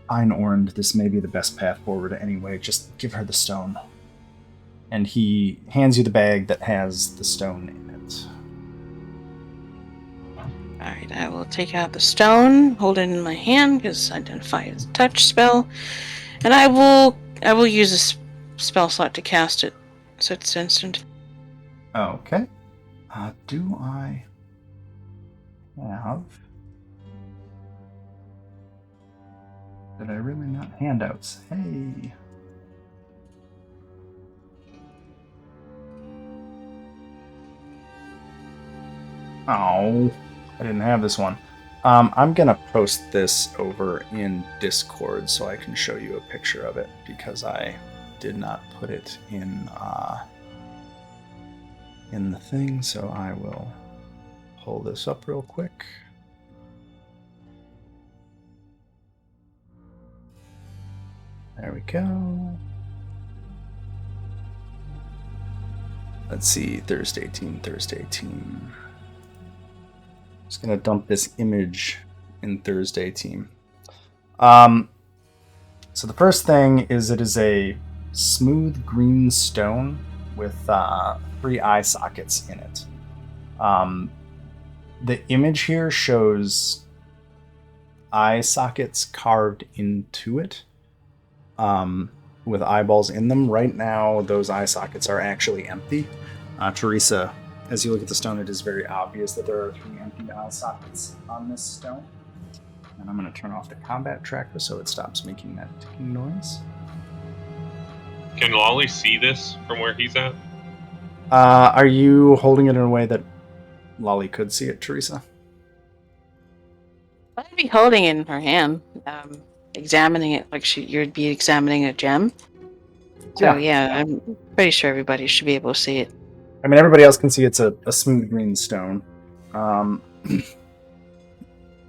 "Fine, Oren, this may be the best path forward anyway. Just give her the stone." And he hands you the bag that has the stone in it. Alright, I will take out the stone, hold it in my hand, because identify is a touch spell. And I will use a spell slot to cast it, so it's instant. Okay. Do I have... Did I really not? Handouts. Hey. Oh, I didn't have this one. I'm going to post this over in Discord so I can show you a picture of it, because I did not put it in the thing, so I will pull this up real quick. There we go. Let's see, Thursday team. Just gonna dump this image in Thursday team. So the first thing is, it is a smooth green stone with 3 eye sockets in it. The image here shows eye sockets carved into it, with eyeballs in them. Right now, those eye sockets are actually empty. Teresa, as you look at the stone, it is very obvious that there are 3 empty eye sockets on this stone. And I'm going to turn off the combat tracker so it stops making that ticking noise. Can Lolly see this from where he's at? Are you holding it in a way that Lolly could see it, Teresa? I'd be holding it in her hand, examining it like you'd be examining a gem. So yeah, I'm pretty sure everybody should be able to see it. I mean, everybody else can see it's a smooth green stone.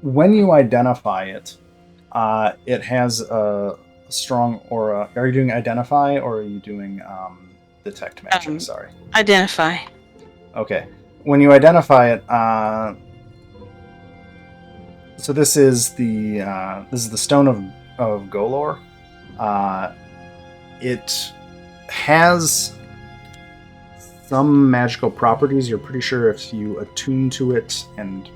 When you identify it, it has a strong aura. Are you doing identify, or are you doing detect magic? Sorry. Identify. Okay. When you identify it, so this is the stone of Golor. It has some magical properties. You're pretty sure if you attune to it and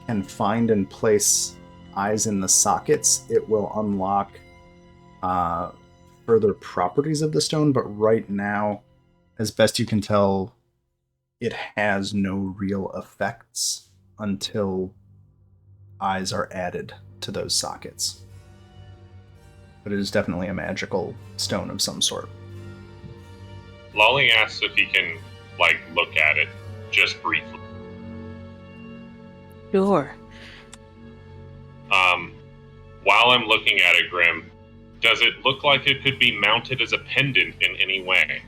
can find and place eyes in the sockets, it will unlock further properties of the stone. But right now, as best you can tell, it has no real effects until eyes are added to those sockets. But it is definitely a magical stone of some sort. Lolly asks if he can, like, look at it just briefly. Sure. While I'm looking at it, Grim, does it look like it could be mounted as a pendant in any way?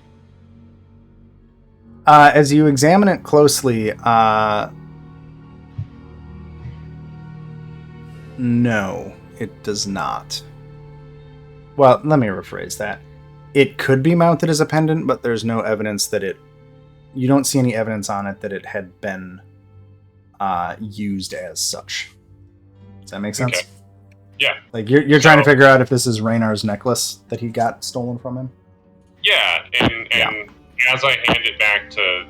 As you examine it closely, no, it does not. Well, let me rephrase that. It could be mounted as a pendant, but there's no evidence that it... You don't see any evidence on it that it had been used as such. Does that make sense? Okay. Yeah. Like, you're trying to figure out if this is Raynar's necklace that he got stolen from him? Yeah, and as I hand it back to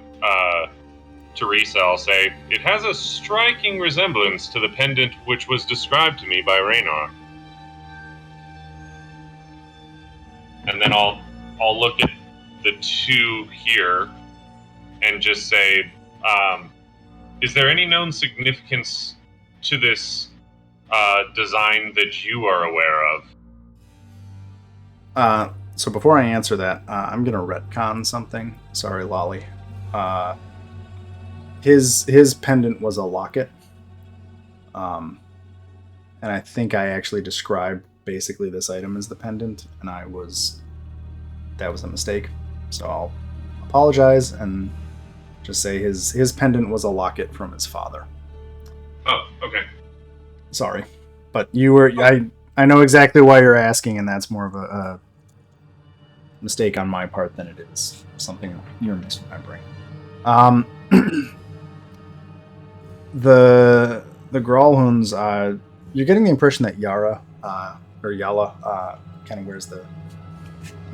Teresa, I'll say, it has a striking resemblance to the pendant which was described to me by Raynar. And then I'll look at the two here and just say, is there any known significance to this design that you are aware of? So before I answer that, I'm going to retcon something. Sorry, Lolly. His pendant was a locket. And I think I actually described basically this item as the pendant, and that was a mistake. So I'll apologize and just say his pendant was a locket from his father. Oh, okay. Sorry. But I know exactly why you're asking, and that's more of a mistake on my part than it is something you're misremembering. The Gralhunds, you're getting the impression that Yara, or Yala, kind of wears the...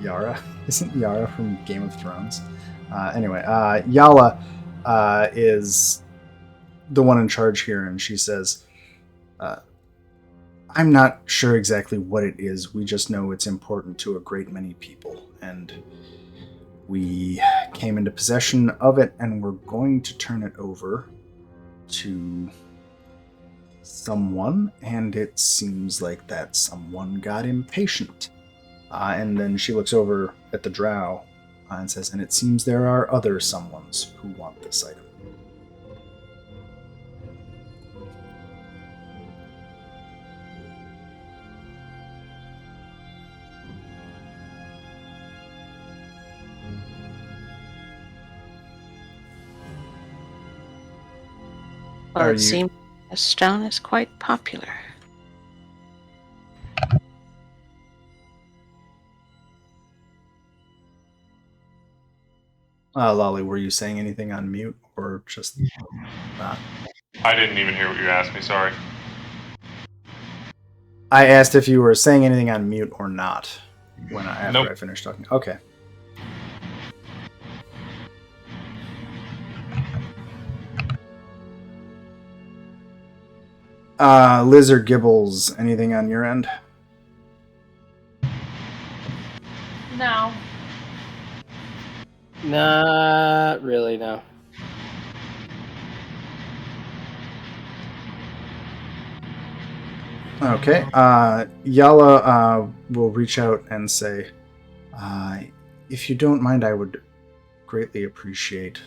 Yara? Isn't Yara from Game of Thrones? Anyway, Yala is the one in charge here, and she says, I'm not sure exactly what it is. We just know it's important to a great many people, and we came into possession of it, and we're going to turn it over to someone, and it seems like that someone got impatient. And then she looks over at the drow and says, and it seems there are other someones who want this item. Well, it seems the stone is quite popular. Lolly, were you saying anything on mute, or just not? I didn't even hear what you asked me, sorry. I asked if you were saying anything on mute or not after Nope. I finished talking. Okay. Lizard Gibbles, anything on your end? No. Not really, no. Okay. Yala will reach out and say, if you don't mind, I would greatly appreciate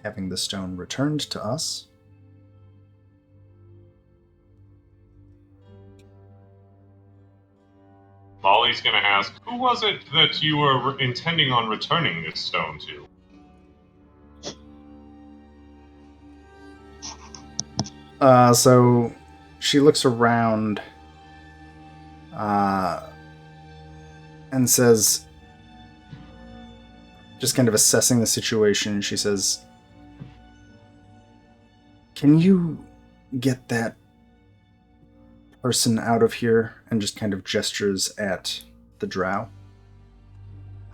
having the stone returned to us. Molly's gonna ask, who was it that you were intending on returning this stone to? So she looks around and says, just kind of assessing the situation, she says, can you get that person out of here? And just kind of gestures at the drow.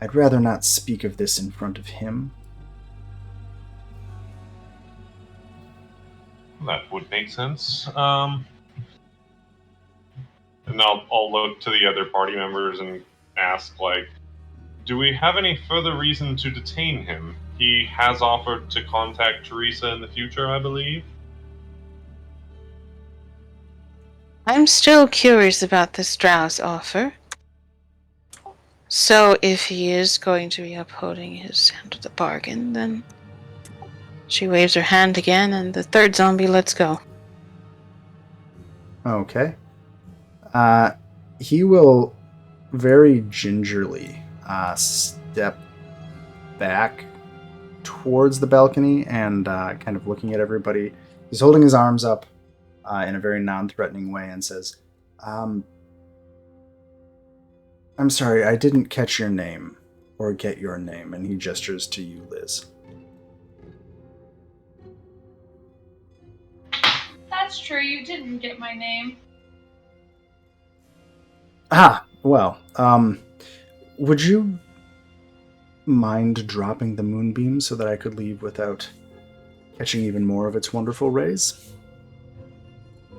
I'd rather not speak of this in front of him. That would make sense. And I'll look to the other party members and ask, like, do we have any further reason to detain him? He has offered to contact Teresa in the future, I believe. I'm still curious about this drow's offer. So if he is going to be upholding his end of the bargain, then she waves her hand again, and the third zombie lets go. Okay. He will very gingerly step back towards the balcony and kind of looking at everybody. He's holding his arms up in a very non-threatening way and says, I'm sorry, I didn't catch your name or get your name. And he gestures to you, Liz. That's true, you didn't get my name. Well, would you mind dropping the moonbeam so that I could leave without catching even more of its wonderful rays?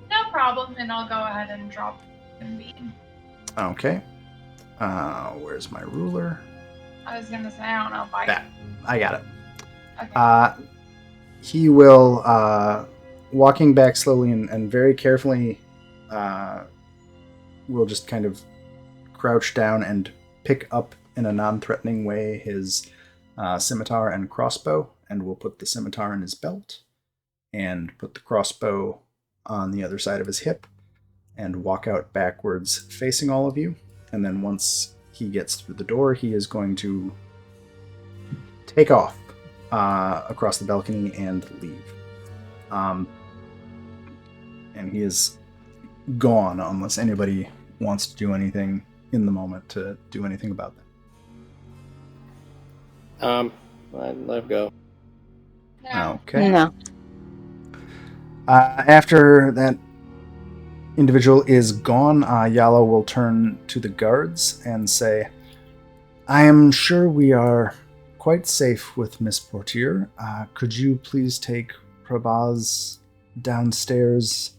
No problem, and I'll go ahead and drop the beam. Okay. Where's my ruler? I was gonna say, I don't know if I... I got it. Okay. He will, walking back slowly and very carefully, will just kind of crouch down and pick up in a non-threatening way his scimitar and crossbow, and will put the scimitar in his belt and put the crossbow on the other side of his hip and walk out backwards facing all of you. And then once he gets through the door, he is going to take off across the balcony and leave. And he is gone unless anybody wants to do anything in the moment to do anything about that. Let him go. No. Okay. No. After that individual is gone, Yalo will turn to the guards and say, I am sure we are quite safe with Miss Portier. Could you please take Prabhaz downstairs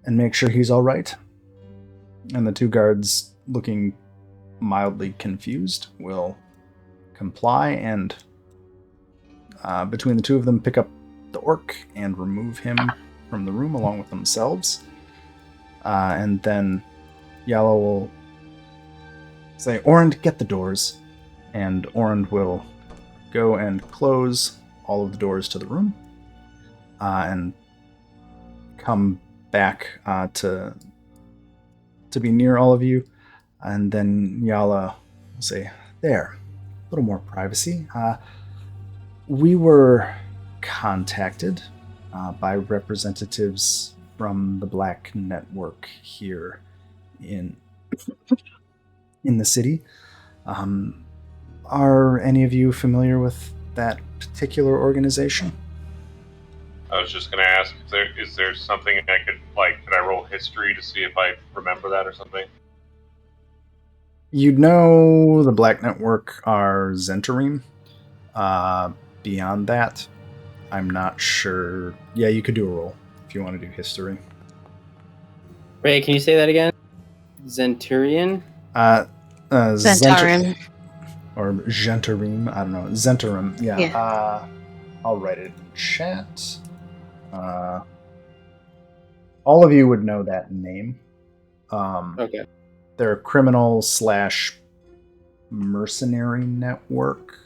and make sure he's all right? And the two guards, looking mildly confused, will comply and between the two of them pick up the orc and remove him from the room along with themselves. And then Yalo will say, Orand, get the doors. And Orand will go and close all of the doors to the room and come back to be near all of you. And then Yala will say, there, a little more privacy. We were contacted by representatives from the Black Network here in the city. Are any of you familiar with that particular organization? I was just going to ask, is there something I could I roll history to see if I remember that or something? You'd know the Black Network are Zentarim. Beyond that, I'm not sure. Yeah, you could do a roll if you want to do history. Ray, can you say that again? Zenturian? Zentarim. Or Gentarim, I don't know. Zentarim, yeah. Yeah. I'll write it in chat. All of you would know that name. Okay. They're a criminal / mercenary network.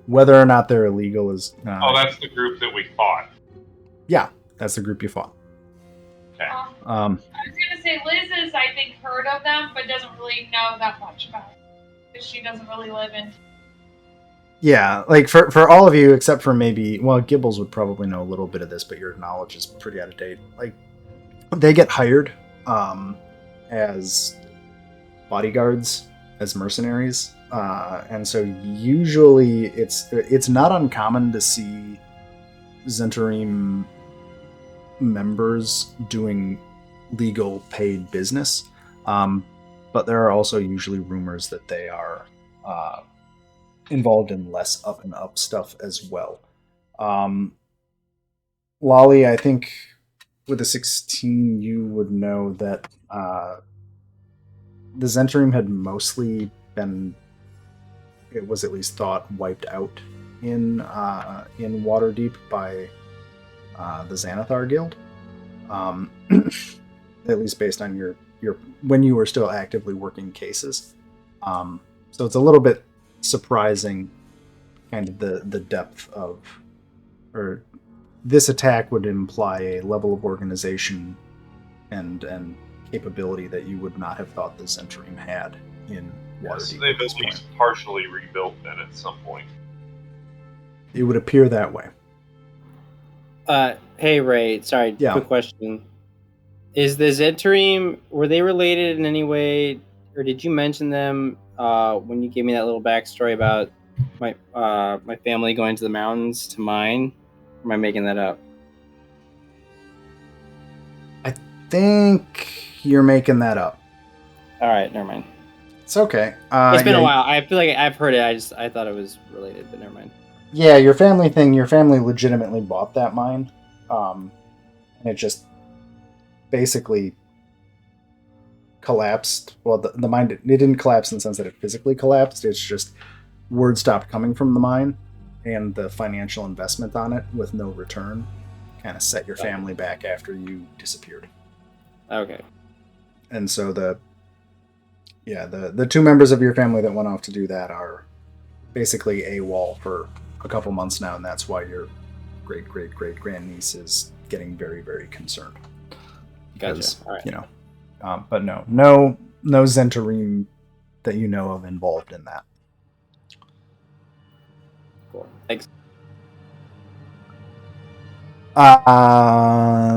Whether or not they're illegal is... that's the group that we fought. Yeah, that's the group you fought. Okay. I was gonna say Liz has, I think, heard of them, but doesn't really know that much about it. Because she doesn't really live in... Yeah, for all of you, except for maybe... Well, Gibbles would probably know a little bit of this, but your knowledge is pretty out of date. They get hired as bodyguards, as mercenaries. And so usually it's not uncommon to see Zentarim members doing legal paid business. But there are also usually rumors that they are involved in less up and up stuff as well. Lolly, I think with a 16 you would know that the Zentarim had mostly been, it was at least thought, wiped out in Waterdeep by the Xanathar Guild. At least based on your when you were still actively working cases. So it's a little bit surprising, kind of the depth of, or this attack would imply a level of organization and capability that you would not have thought the Zentrim had in Yes, Waterdeep. they've at this at least point. partially rebuilt then at some point. It would appear that way. Hey Ray, sorry, Yeah. quick question. Is the Zentrim, were they related in any way, or did you mention them when you gave me that little backstory about my family going to the mountains to mine? Or am I making that up? I think you're making that up. All right, never mind. It's okay. It's been yeah, a while. I feel like I've heard it. I thought it was related, but never mind. Yeah, your family thing. Your family legitimately bought that mine, and it just basically collapsed. Well, the mine it didn't collapse in the sense that it physically collapsed. It's just word stopped coming from the mine, and the financial investment on it with no return kind of set your family back after you disappeared. Okay. And so the two members of your family that went off to do that are basically AWOL for a couple months now, and that's why your great grandniece is getting very, very concerned. Because, Gotcha. All right. But no Zentrim that you know of involved in that. Cool. Thanks.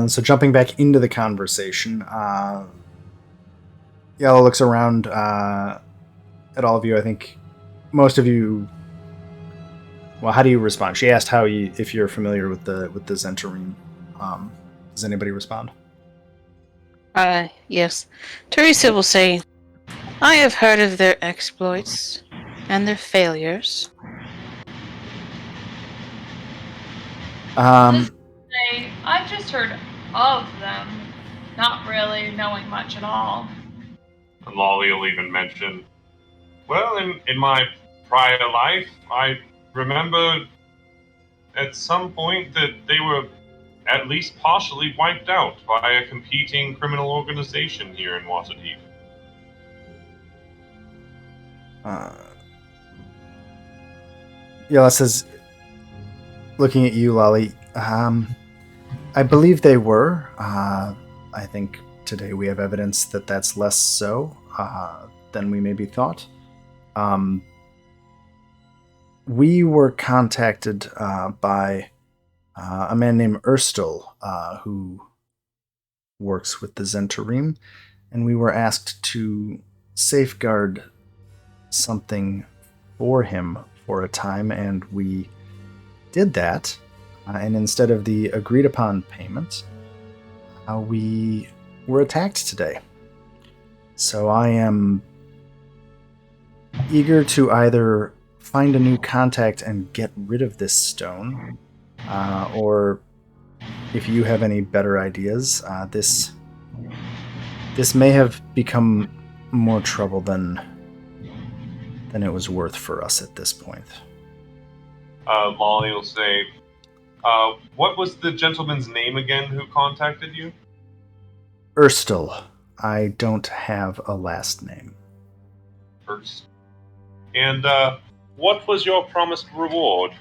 So jumping back into the conversation, Yellow looks around at all of you. I think most of you. Well, how do you respond? She asked if you're familiar with the Zentrim. Does anybody respond? Yes. Teresa will say, I have heard of their exploits and their failures. I've just heard of them, not really knowing much at all. And Lolly will even mention, well, in my prior life, I remember at some point that they were at least partially wiped out by a competing criminal organization here in Waterdeep. Yella says, looking at you, Lolly, I believe they were. I think today we have evidence that that's less so than we maybe thought. We were contacted by a man named Erstel, who works with the Zentrim, and we were asked to safeguard something for him for a time, and we did that. And instead of the agreed upon payment, we were attacked today. So I am eager to either find a new contact and get rid of this stone, or if you have any better ideas, this may have become more trouble than it was worth for us at this point. Lolly will say, what was the gentleman's name again who contacted you? Erstel. I don't have a last name. First. And what was your promised reward?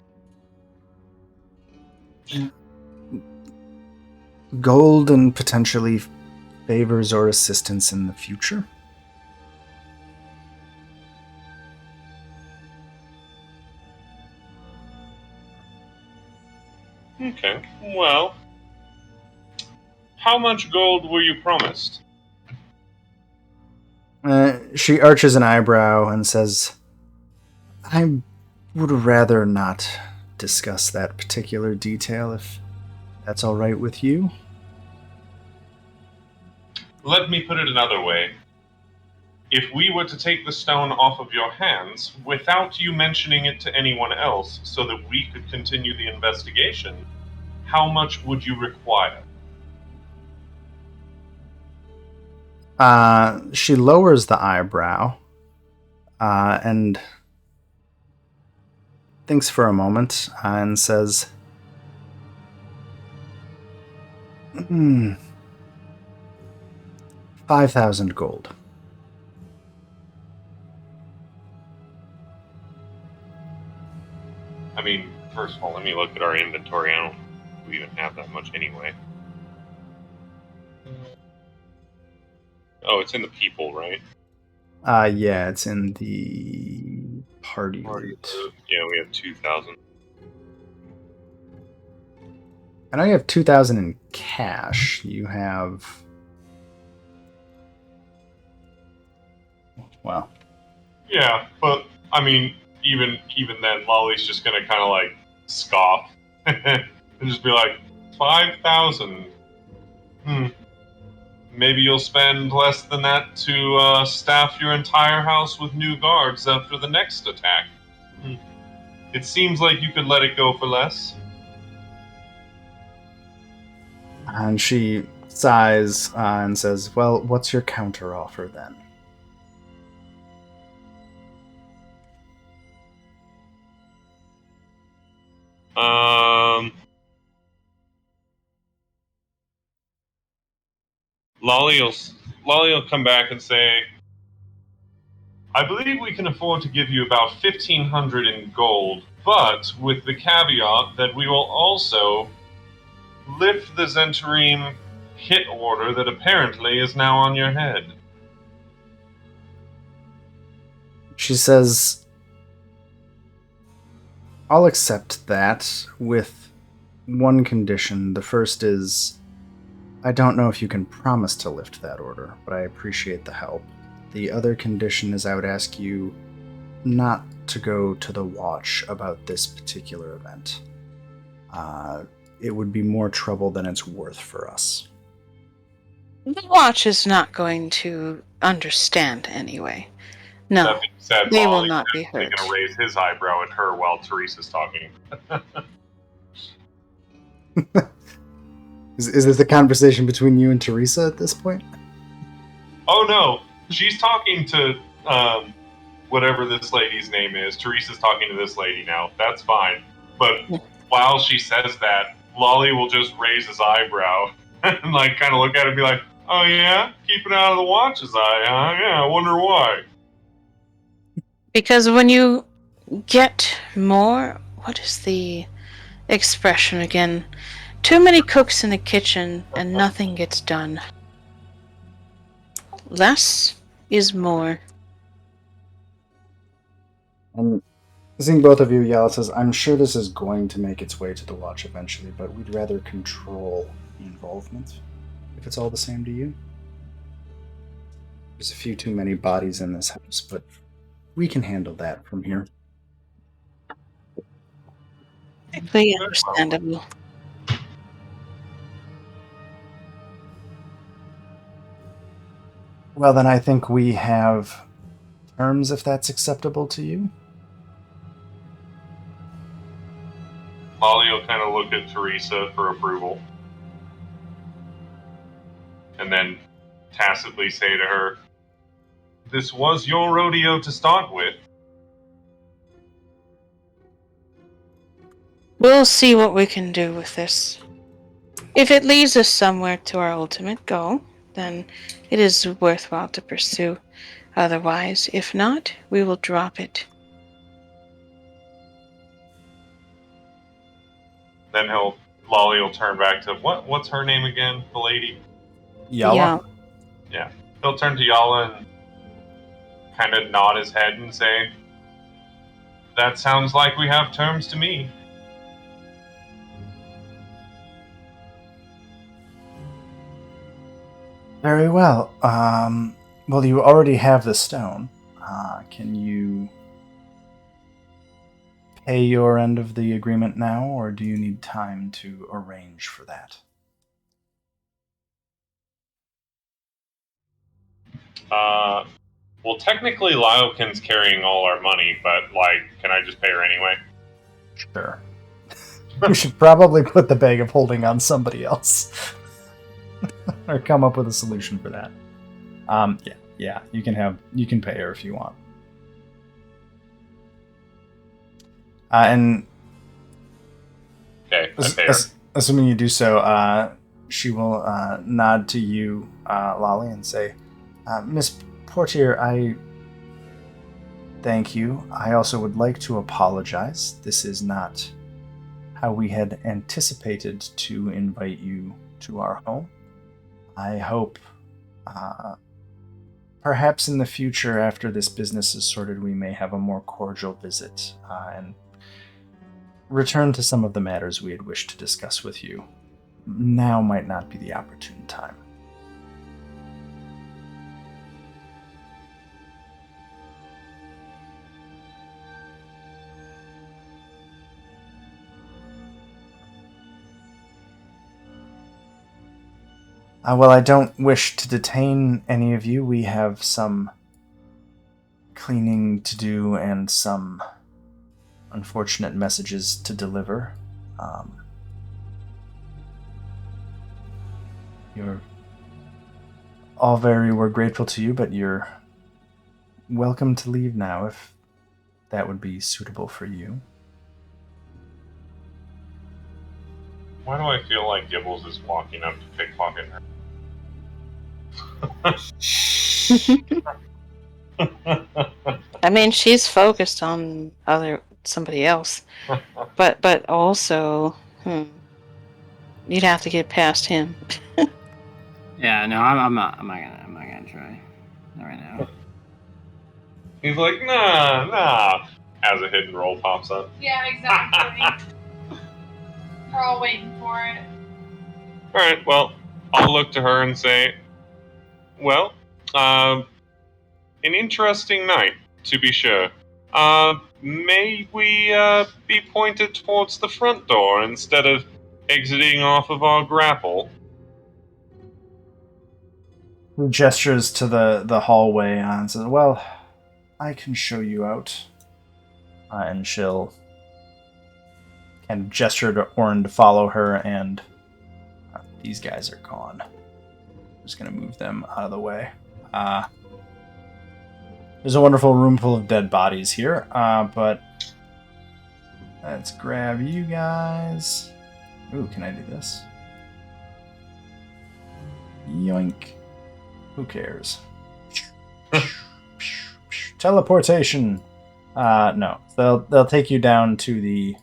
Gold and potentially favors or assistance in the future. Okay, well, how much gold were you promised? She arches an eyebrow and says, I would rather not discuss that particular detail if that's all right with you. Let me put it another way. If we were to take the stone off of your hands without you mentioning it to anyone else so that we could continue the investigation, how much would you require? She lowers the eyebrow and thinks for a moment and says, 5,000 gold. I mean, first of all, let me look at our inventory. I don't think we even have that much anyway. Oh, it's in the people, right? Yeah, it's in the party loot. Yeah, we have 2,000. I know you have 2,000 in cash. You have... Well, Yeah, but I mean, even then, Lolly's just gonna kind of like scoff and just be like, 5,000. Maybe you'll spend less than that to staff your entire house with new guards after the next attack. It seems like you could let it go for less. and she sighs and says, well, what's your counteroffer then? Lolly will come back and say, I believe we can afford to give you about 1,500 in gold, but with the caveat that we will also lift the Zentarim hit order that apparently is now on your head. She says, I'll accept that with one condition. The first is, I don't know if you can promise to lift that order, but I appreciate the help. The other condition is I would ask you not to go to the Watch about this particular event. It would be more trouble than it's worth for us. The Watch is not going to understand anyway. No, That being said, they will Lolly's not be definitely hurt. going to raise his eyebrow at her while Teresa's talking. Is this a conversation between you and Teresa at this point? Oh no, she's talking to whatever this lady's name is. Teresa's talking to this lady now. That's fine. But while she says that, Lolly will just raise his eyebrow and like kind of look at it and be like, "Oh yeah, keeping out of the Watch's eye, huh? Yeah, I wonder why." Because when you get more, what is the expression again? Too many cooks in the kitchen and nothing gets done. Less is more. And seeing both of you, Yala says, I'm sure this is going to make its way to the Watch eventually, but we'd rather control the involvement, if it's all the same to you. There's a few too many bodies in this house, but we can handle that from here. Completely understandable. Well, then I think we have terms, if that's acceptable to you. Lolly will kind of look at Teresa for approval. And then tacitly say to her, this was your rodeo to start with. We'll see what we can do with this. If it leads us somewhere to our ultimate goal, then it is worthwhile to pursue. Otherwise, if not, we will drop it. Then Lolly will turn back to, what's her name again, the lady? Yala? Yeah. He'll turn to Yala and kind of nod his head and say, that sounds like we have terms to me. Very well. Well, you already have the stone. Can you pay your end of the agreement now, or do you need time to arrange for that? Well, technically Lyokin's carrying all our money, but, like, can I just pay her anyway? Sure. You should probably put the bag of holding on somebody else. Or come up with a solution for that. Yeah, you can pay her if you want. And Okay, I pay her. Assuming you do so, she will nod to you, Lolly, and say, Miss Portier, Thank you. I also would like to apologize. This is not how we had anticipated to invite you to our home. I hope perhaps in the future, after this business is sorted, we may have a more cordial visit and return to some of the matters we had wished to discuss with you. Now might not be the opportune time. Well, I don't wish to detain any of you. We have some cleaning to do and some unfortunate messages to deliver. We're grateful to you, but you're welcome to leave now if that would be suitable for you. Why do I feel like Gibbles is walking up to pickpocket her? I mean, she's focused on somebody else, but also, you'd have to get past him. Yeah, no, I'm not gonna try. Not right now. He's like, nah. As a hidden roll pops up. Yeah, exactly. We're all waiting for it. Alright, well, I'll look to her and say, well, an interesting night, to be sure. May we be pointed towards the front door instead of exiting off of our grapple? He gestures to the hallway and says, well, I can show you out. And she'll kind of gesture to Orin to follow her, and these guys are gone. I'm just going to move them out of the way. There's a wonderful room full of dead bodies here, but let's grab you guys. Ooh, can I do this? Yoink. Who cares? Teleportation. No. They'll take you down to the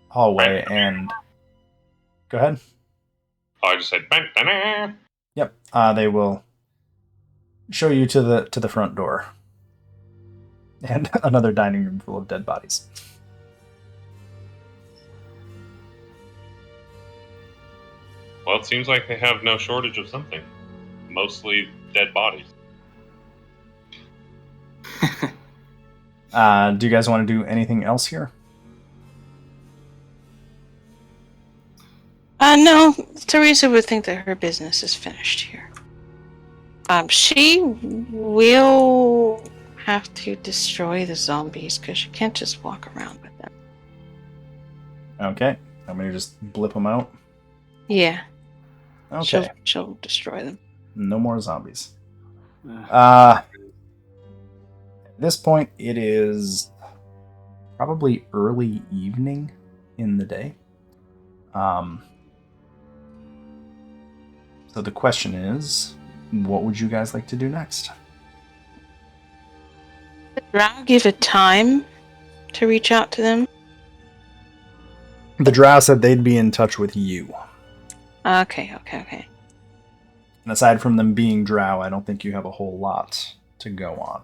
hallway and go ahead. Oh, I just said bang. Yep. They will show you to the front door. And another dining room full of dead bodies. Well, it seems like they have no shortage of something. Mostly dead bodies. Do you guys want to do anything else here? No, Teresa would think that her business is finished here. She will have to destroy the zombies because she can't just walk around with them. Okay. I'm going to just blip them out. Yeah. Okay. She'll destroy them. No more zombies. At this point, it is probably early evening in the day. So the question is, what would you guys like to do next? Did Drow give a time to reach out to them? The Drow said they'd be in touch with you. Okay. And aside from them being Drow, I don't think you have a whole lot to go on.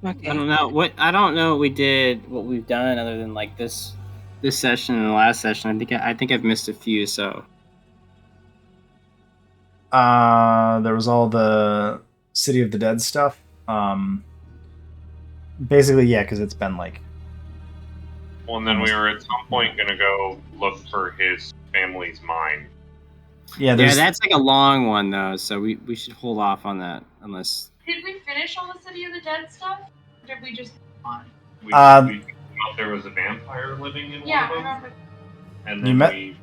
Okay. I don't know what we did, what we've done other than like this session and the last session. I think I've missed a few. So there was all the City of the Dead stuff. Basically, yeah, because it's been like. Well, and then we were at some point going to go look for his family's mine. Yeah, that's like a long one though, so we should hold off on that unless. Did we finish all the City of the Dead stuff? Or did we just move on? We thought there was a vampire living in one of them. I remember.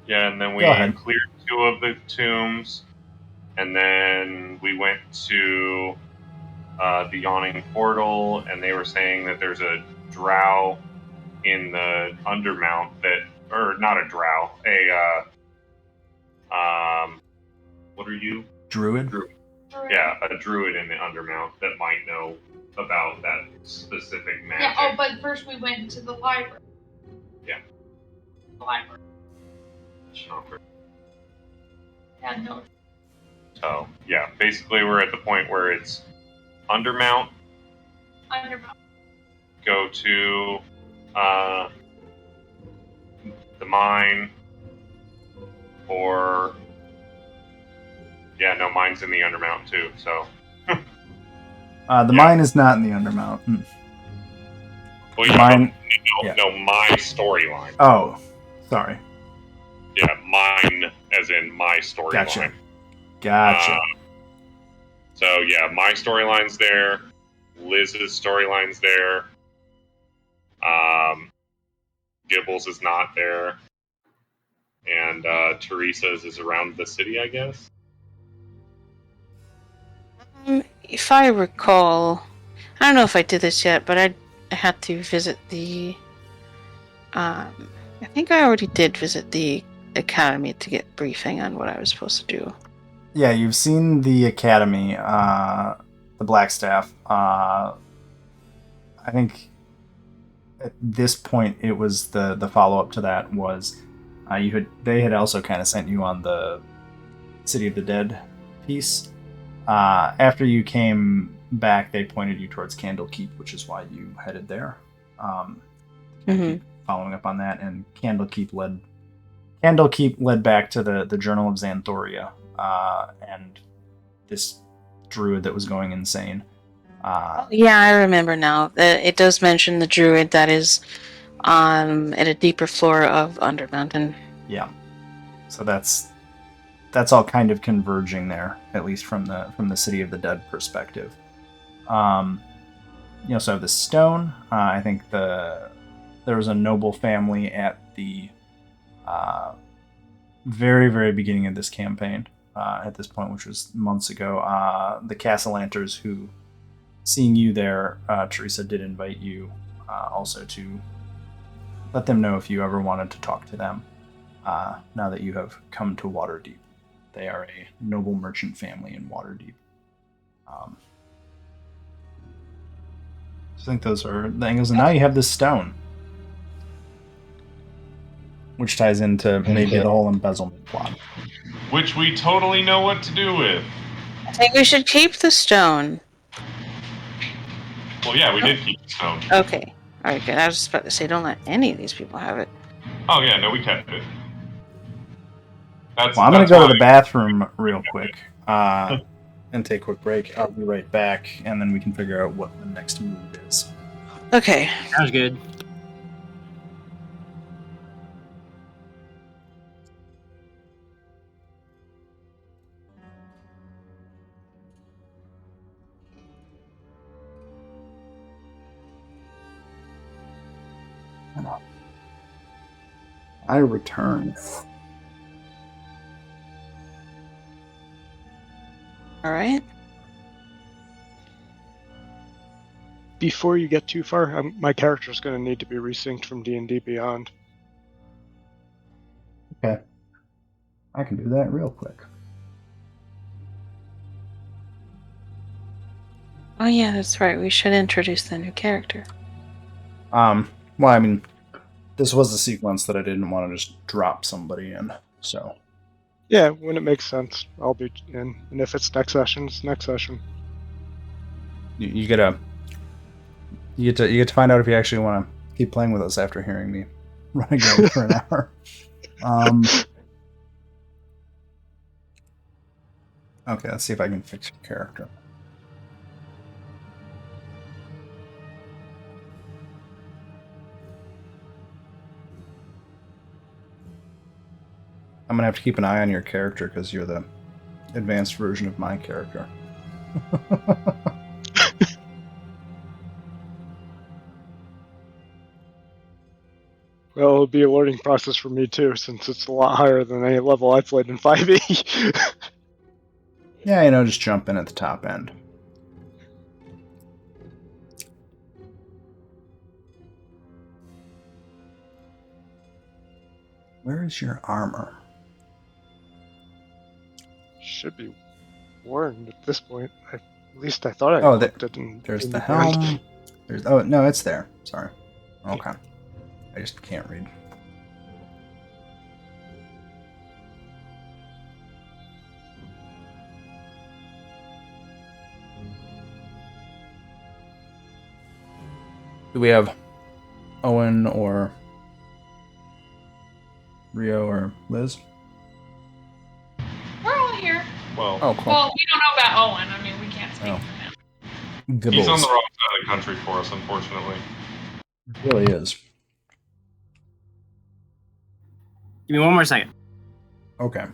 And then we cleared 2 of the tombs, and then we went to the Yawning Portal, and they were saying that there's a drow in the Undermountain or not a drow, What are you? Druid? Yeah, a druid in the Undermount that might know about that specific magic. Yeah, oh, but first we went to the library. Yeah. The library. Chomper. Yeah, no. So, yeah, basically we're at the point where it's Undermount, Undermountain. go to the mine, or... Yeah, no, mine's in the Undermount too, so... The mine is not in the Undermountain. Well, The yeah, mine... no, my storyline. Oh, sorry. Yeah, mine as in my storyline. Gotcha. So, yeah, my storyline's there. Liz's storyline's there. Gibbles is not there. And Teresa's is around the city, I guess. If I recall, I don't know if I did this yet, but I had to visit the. I think I already did visit the academy to get briefing on what I was supposed to do. Yeah, you've seen the academy, the Blackstaff. I think at this point it was the follow up to that was they had also kind of sent you on the City of the Dead piece. After you came back, they pointed you towards Candlekeep, which is why you headed there. Following up on that, and Candlekeep led back to the Journal of Xanthoria, and this druid that was going insane. Yeah, I remember now. It does mention the druid that is at a deeper floor of Undermountain. Yeah, so that's all kind of converging there, at least from the City of the Dead perspective. You also have the stone. I think there was a noble family at the very, very beginning of this campaign, at this point, which was months ago. The Castellanters, who, seeing you there, Teresa did invite you also to let them know if you ever wanted to talk to them, now that you have come to Waterdeep. They are a noble merchant family in Waterdeep. I think those are the angles. And now you have this stone, which ties into maybe the whole embezzlement plot. Which we totally know what to do with. I think we should keep the stone. Well, yeah, we did keep the stone. Okay. Alright, good. I was just about to say, don't let any of these people have it. Oh, yeah, no, we kept it. I'm going to go to the bathroom real quick and take a quick break. I'll be right back, and then we can figure out what the next move is. Okay. Sounds good. I return. Alright. Before you get too far, my character's going to need to be resynced from D&D Beyond. Okay. I can do that real quick. Oh yeah, that's right. We should introduce the new character. Well, I mean, this was a sequence that I didn't want to just drop somebody in, so. Yeah, when it makes sense, I'll be in. And if it's next session, it's next session. You get to find out if you actually want to keep playing with us after hearing me run a game for an hour. Okay, let's see if I can fix your character. I'm gonna have to keep an eye on your character because you're the advanced version of my character. Well, it'll be a learning process for me too, since it's a lot higher than any level I played in 5e. Yeah, just jump in at the top end. Where is your armor? should be warned at this point. At least I thought I Oh, looked at it. there's the helm. There's no, it's there. Sorry. Okay. I just can't read. Do we have Owen or Rio or Liz? We're all here. Well, Oh, cool. Well, we don't know about Owen. I mean, we can't speak Oh. for him. he's on Gibbles. the wrong side of the country for us, unfortunately. It really is. Give me one more second. Okay.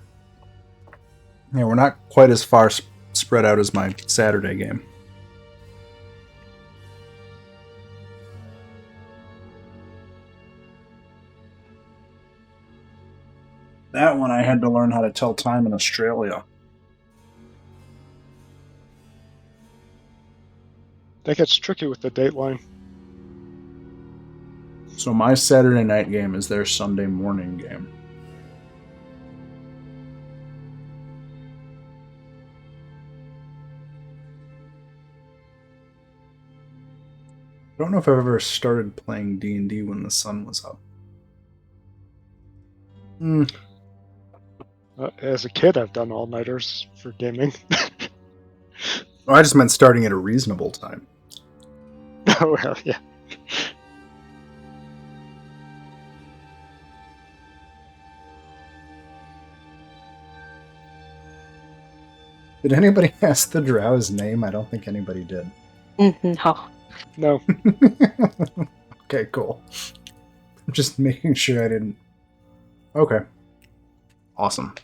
Yeah, we're not quite as far spread out as my Saturday game. That one I had to learn how to tell time in Australia. That gets tricky with the dateline. So my Saturday night game is their Sunday morning game. I don't know if I've ever started playing D&D when the sun was up. As a kid, I've done all-nighters for gaming. Oh, I just meant starting at a reasonable time. Oh, well, yeah. Did anybody ask the drow his name? I don't think anybody did. No. No. Okay, cool. I'm just making sure I didn't. Okay. Awesome.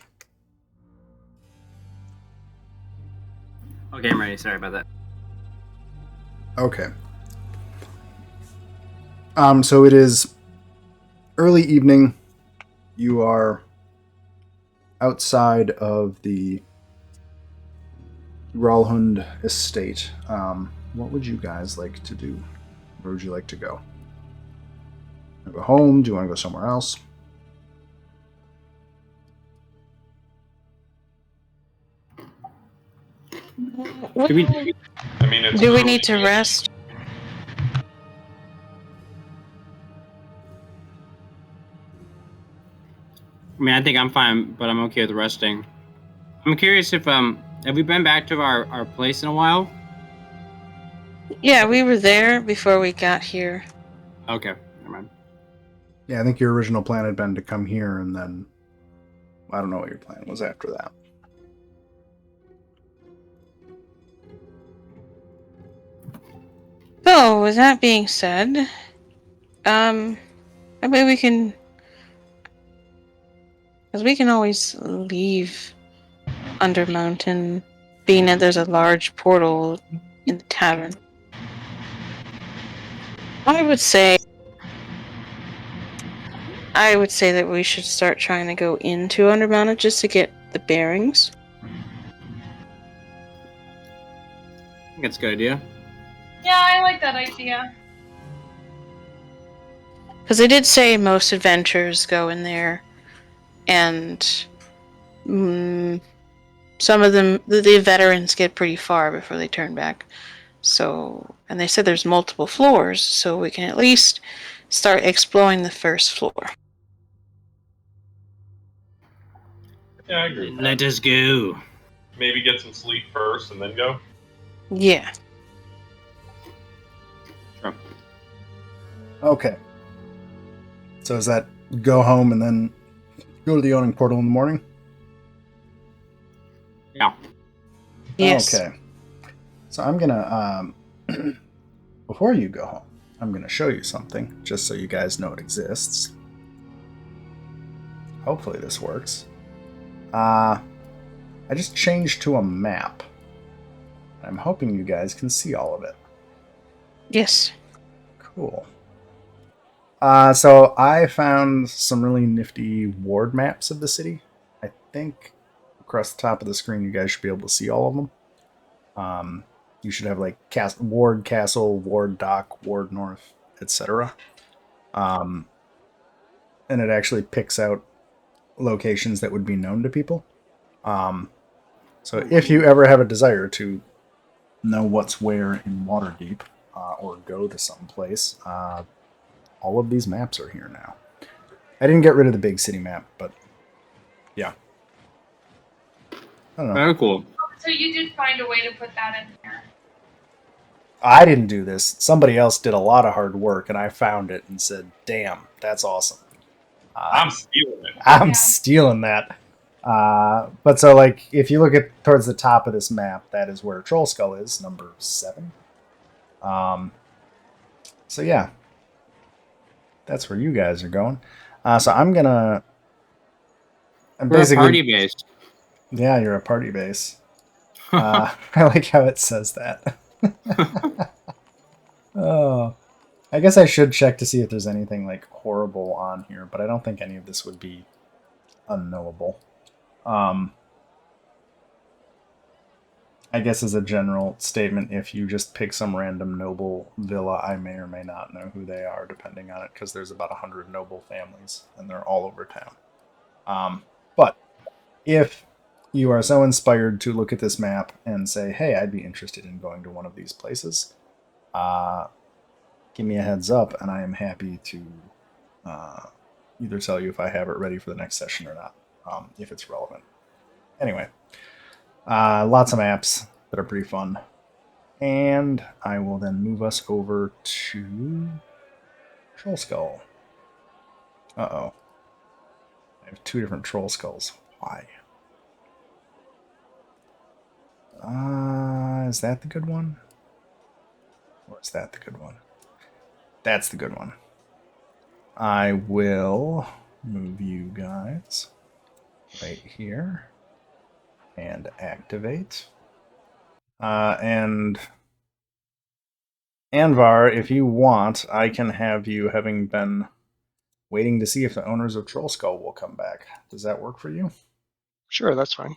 Okay, I'm ready. Sorry about that. Okay. So it is early evening. You are outside of the Gralhund estate. What would you guys like to do? Where would you like to go? You go home? Do you want to go somewhere else? What, Do we- I mean, it's do we early. need to rest? I mean, I think I'm fine, but I'm okay with resting. I'm curious if have we been back to our place in a while? Yeah, we were there before we got here. Okay, never mind. Yeah, I think your original plan had been to come here, and then I don't know what your plan was after that. So, with that being said, I mean, we can, because we can always leave Undermountain, being that there's a large portal in the tavern. I would say that we should start trying to go into Undermountain just to get the bearings. I think that's a good idea. Yeah, I like that idea. Because they did say most adventurers go in there, and some of them, the veterans, get pretty far before they turn back. So, and they said there's multiple floors, so we can at least start exploring the first floor. Yeah, I agree with that. Let us go. Maybe get some sleep first and then go. Yeah. Sure. Okay. So is that go home and then go to the owning portal in the morning? Yeah. Yes. Okay. So I'm gonna before you go home, I'm gonna show you something just so you guys know it exists. Hopefully this works. I just changed to a map. I'm hoping you guys can see all of it. Yes. Cool. So I found some really nifty ward maps of the city. I think across the top of the screen you guys should be able to see all of them. You should have like Ward Castle, Ward Dock, Ward North, etc. And it actually picks out locations that would be known to people. So if you ever have a desire to know what's where in Waterdeep or go to some place, all of these maps are here now. I didn't get rid of the big city map, but yeah. I don't know. Very cool. So you did find a way to put that in there. I didn't do this. Somebody else did a lot of hard work, and I found it and said, damn, that's awesome. I'm stealing it. I'm Yeah. stealing that. But so, like, if you look at towards the top of this map, that is where Troll Skull is, number 7. So yeah, that's where you guys are going. So I'm gonna. I'm We're a basically party base. Yeah, you're a party base. I like how it says that. Oh, I guess I should check to see if there's anything like horrible on here, but I don't think any of this would be unknowable. I guess as a general statement, if you just pick some random noble villa, I may or may not know who they are, depending on it, because there's about 100 noble families, and they're all over town. But if you are so inspired to look at this map and say, hey, I'd be interested in going to one of these places, give me a heads up, and I am happy to either tell you if I have it ready for the next session or not, if it's relevant. Anyway, lots of maps that are pretty fun. And I will then move us over to Troll Skull. Uh-oh. I have 2 different Troll Skulls. Why? Is that the good one? Or is that the good one? That's the good one. I will move you guys right here and activate. And Anvar, if you want, I can have you, having been waiting to see if the owners of Troll Skull will come back. Does that work for you? Sure, that's fine.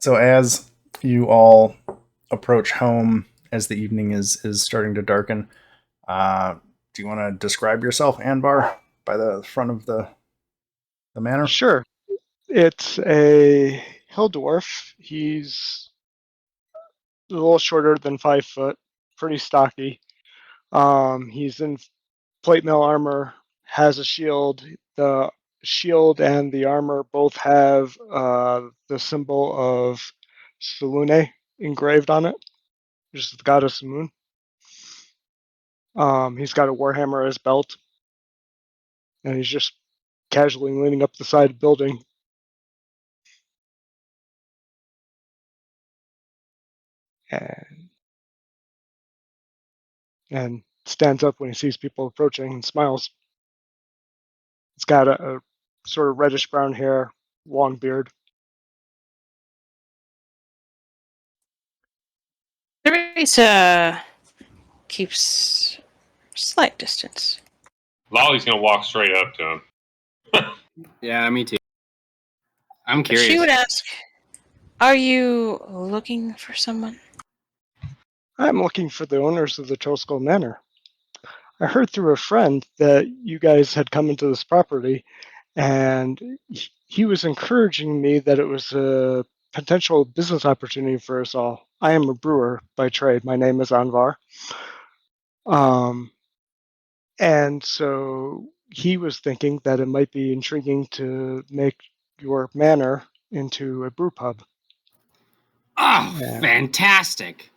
So as you all approach home, as the evening is starting to darken, do you want to describe yourself, Anvar, by the front of the manor? Sure. It's a hill dwarf. He's a little shorter than 5 foot, pretty stocky. He's in plate mail armor, has a shield. The shield and the armor both have the symbol of Selune engraved on it, which is the goddess of the moon. He's got a warhammer at his belt, and he's just casually leaning up the side of the building. And stands up when he sees people approaching and smiles. He's got a sort of reddish brown hair, long beard. Teresa keeps slight distance. Lolly's gonna walk straight up to him. Yeah, me too. I'm But curious. she would ask, are you looking for someone? I'm looking for the owners of the Toscano Manor. I heard through a friend that you guys had come into this property, and he was encouraging me that it was a potential business opportunity for us all. I am a brewer by trade. My name is Anvar. And so he was thinking that it might be intriguing to make your manor into a brew pub. Oh, Yeah. fantastic!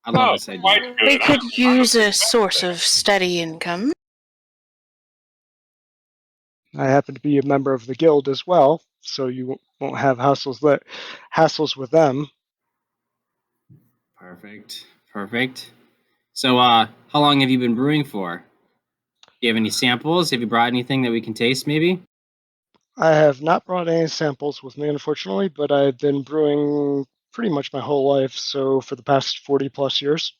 I love this idea. Quite good. We could use a source of steady income. I happen to be a member of the guild as well, so you won't have hassles with them. Perfect. So, how long have you been brewing for? Do you have any samples? Have you brought anything that we can taste, maybe? I have not brought any samples with me, unfortunately, but I've been brewing pretty much my whole life, so for the past 40 plus years.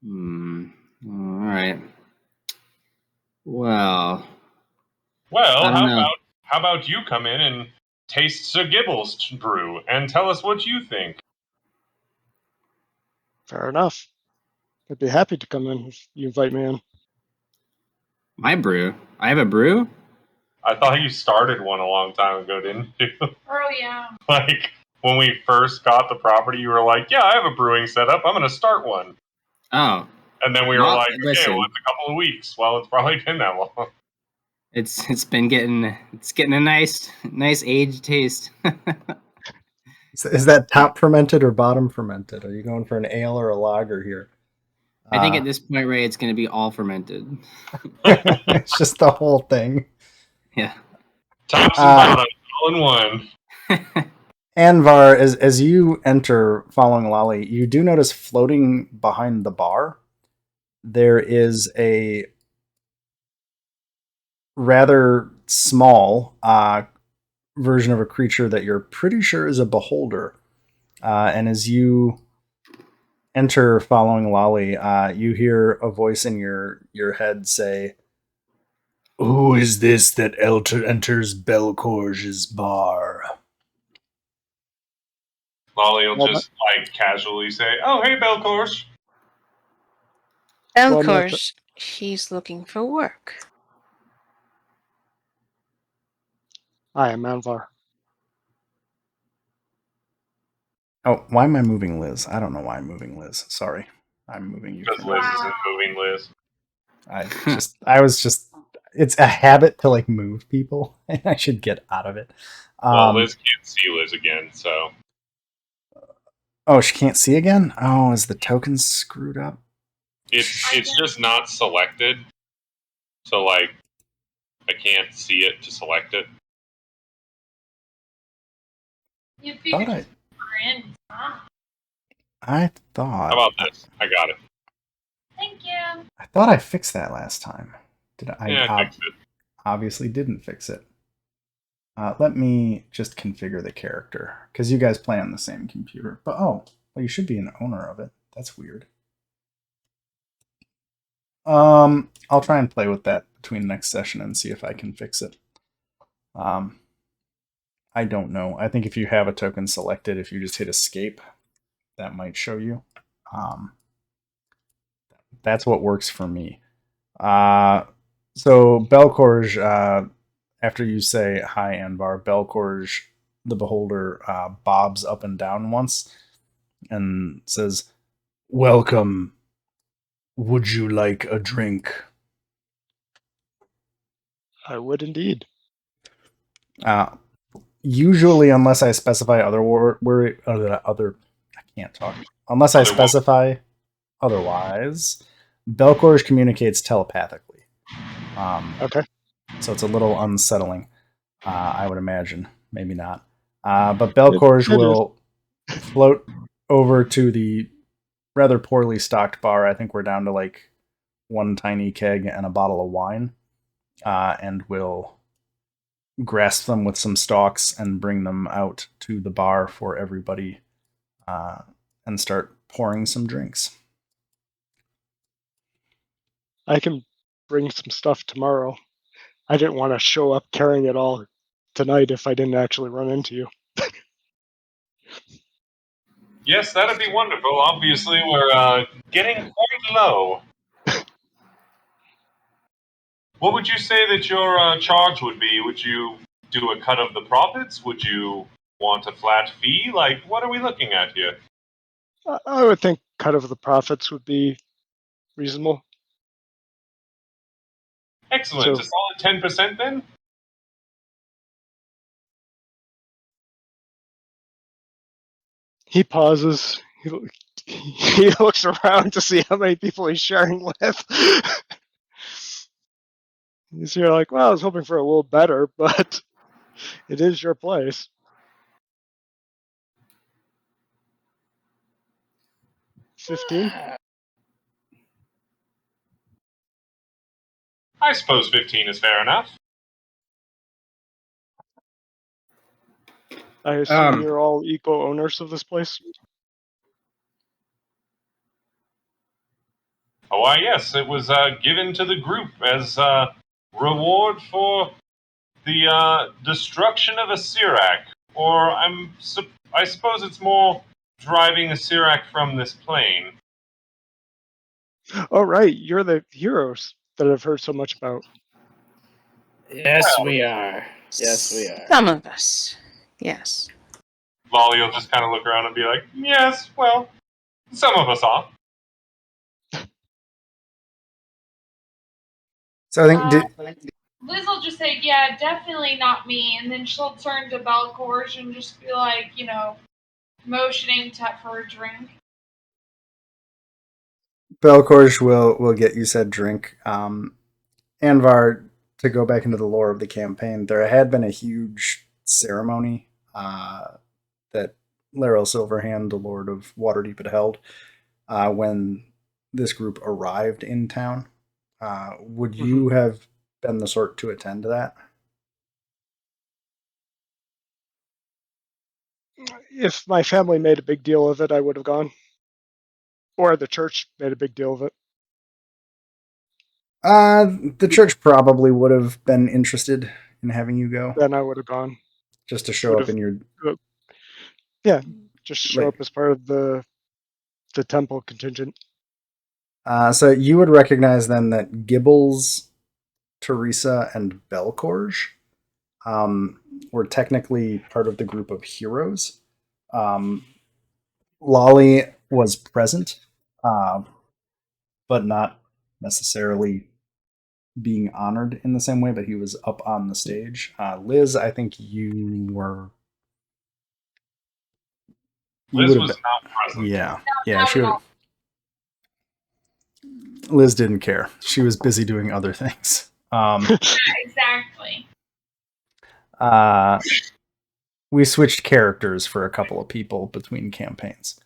All right. Well, Well, I don't know. how about you come in and taste Sir Gibble's brew and tell us what you think? Fair enough. I'd be happy to come in if you invite me in. My brew. I have a brew? I thought you started one a long time ago, didn't you? Oh yeah. Like, when we first got the property, you were like, yeah, I have a brewing setup. I'm going to start one. Oh. And then we were Well, like, okay, listen. well, it's a couple of weeks. Well, it's probably been that long. It's getting a nice aged taste. Is that top fermented or bottom fermented? Are you going for an ale or a lager here? I think at this point, Ray, it's going to be all fermented. It's just the whole thing. Yeah. Tops and bottoms, all in one. Anvar, as you enter following Lolly, you do notice floating behind the bar, there is a rather small version of a creature that you're pretty sure is a beholder. And as you enter following Lolly, you hear a voice in your head say, "Who is this that enters Belcorge's bar?" Lolly will Well, just, like, casually say, oh, hey, Belcourse. Well, Of I'm not course, he's looking for work. I am Anvar. Oh, why am I moving Liz? I don't know why I'm moving Liz. Sorry. I'm moving you. Because from- Liz isn't moving Liz. It's a habit to like move people, and I should get out of it. Well, Liz can't see Liz again, so. Oh, she can't see again? Oh, is the token screwed up? It's just not selected. So, like, I can't see it to select it. You Thought figured I, just friends, huh? I thought. How about this? I got it. Thank you. I thought I fixed that last time. Did I? Yeah, I fixed it. Obviously didn't fix it. Let me just configure the character because you guys play on the same computer. But well, you should be an owner of it. That's weird. I'll try and play with that between next session and see if I can fix it. I don't know. I think if you have a token selected, if you just hit escape, that might show you. That's what works for me. So Belcorge, after you say hi, Anvar, Belcorge, the beholder, bobs up and down once and says, "Welcome. Would you like a drink?" I would indeed. Usually, unless I specify other, I can't talk. Unless I specify otherwise, Belcorge communicates telepathically. Okay. So it's a little unsettling, I would imagine. Maybe not. But Belcorge will float over to the rather poorly stocked bar. I think we're down to like one tiny keg and a bottle of wine. And will grasp them with some stalks and bring them out to the bar for everybody and start pouring some drinks. I can bring some stuff tomorrow. I didn't want to show up carrying it all tonight if I didn't actually run into you. Yes, that'd be wonderful. Obviously, we're getting quite low. What would you say that your charge would be? Would you do a cut of the profits? Would you want a flat fee? Like, what are we looking at here? I would think cut of the profits would be reasonable. Excellent. So- A solid 10% then? He pauses. He looks around to see how many people he's sharing with. He's here like, well, I was hoping for a little better, but it is your place. $15? I suppose 15 is fair enough. I assume you're all equal owners of this place? Oh, why, yes. It was given to the group as reward for the destruction of a Sirac. Or I suppose it's more driving a Sirac from this plane. Oh, right. You're the heroes. that I've heard so much about. Yes, we are. Yes, we are. Some of us. Yes. Volley will just kind of look around and be like, yes, well, some of us are. So I think Liz will just say, yeah, definitely not me. And then she'll turn to Belcourt and just be like, motioning for a drink. Belcorge will get you said drink. Anvar, to go back into the lore of the campaign, there had been a huge ceremony that Laryl Silverhand, the Lord of Waterdeep, had held when this group arrived in town. Would you have been the sort to attend to that? If my family made a big deal of it, I would have gone. Or the church made a big deal of it. The church probably would have been interested in having you go, Then I would have gone. just to show Would up have, in your yeah, just show like. up as part of the temple contingent. So you would recognize then that Gibbles, Teresa, and Belcorge were technically part of the group of heroes. Lolly was present, but not necessarily being honored in the same way, but he was up on the stage. Liz, I think you were. Liz was not present. Yeah, Not she at would. all. Liz didn't care. She was busy doing other things. Exactly. We switched characters for a couple of people between campaigns.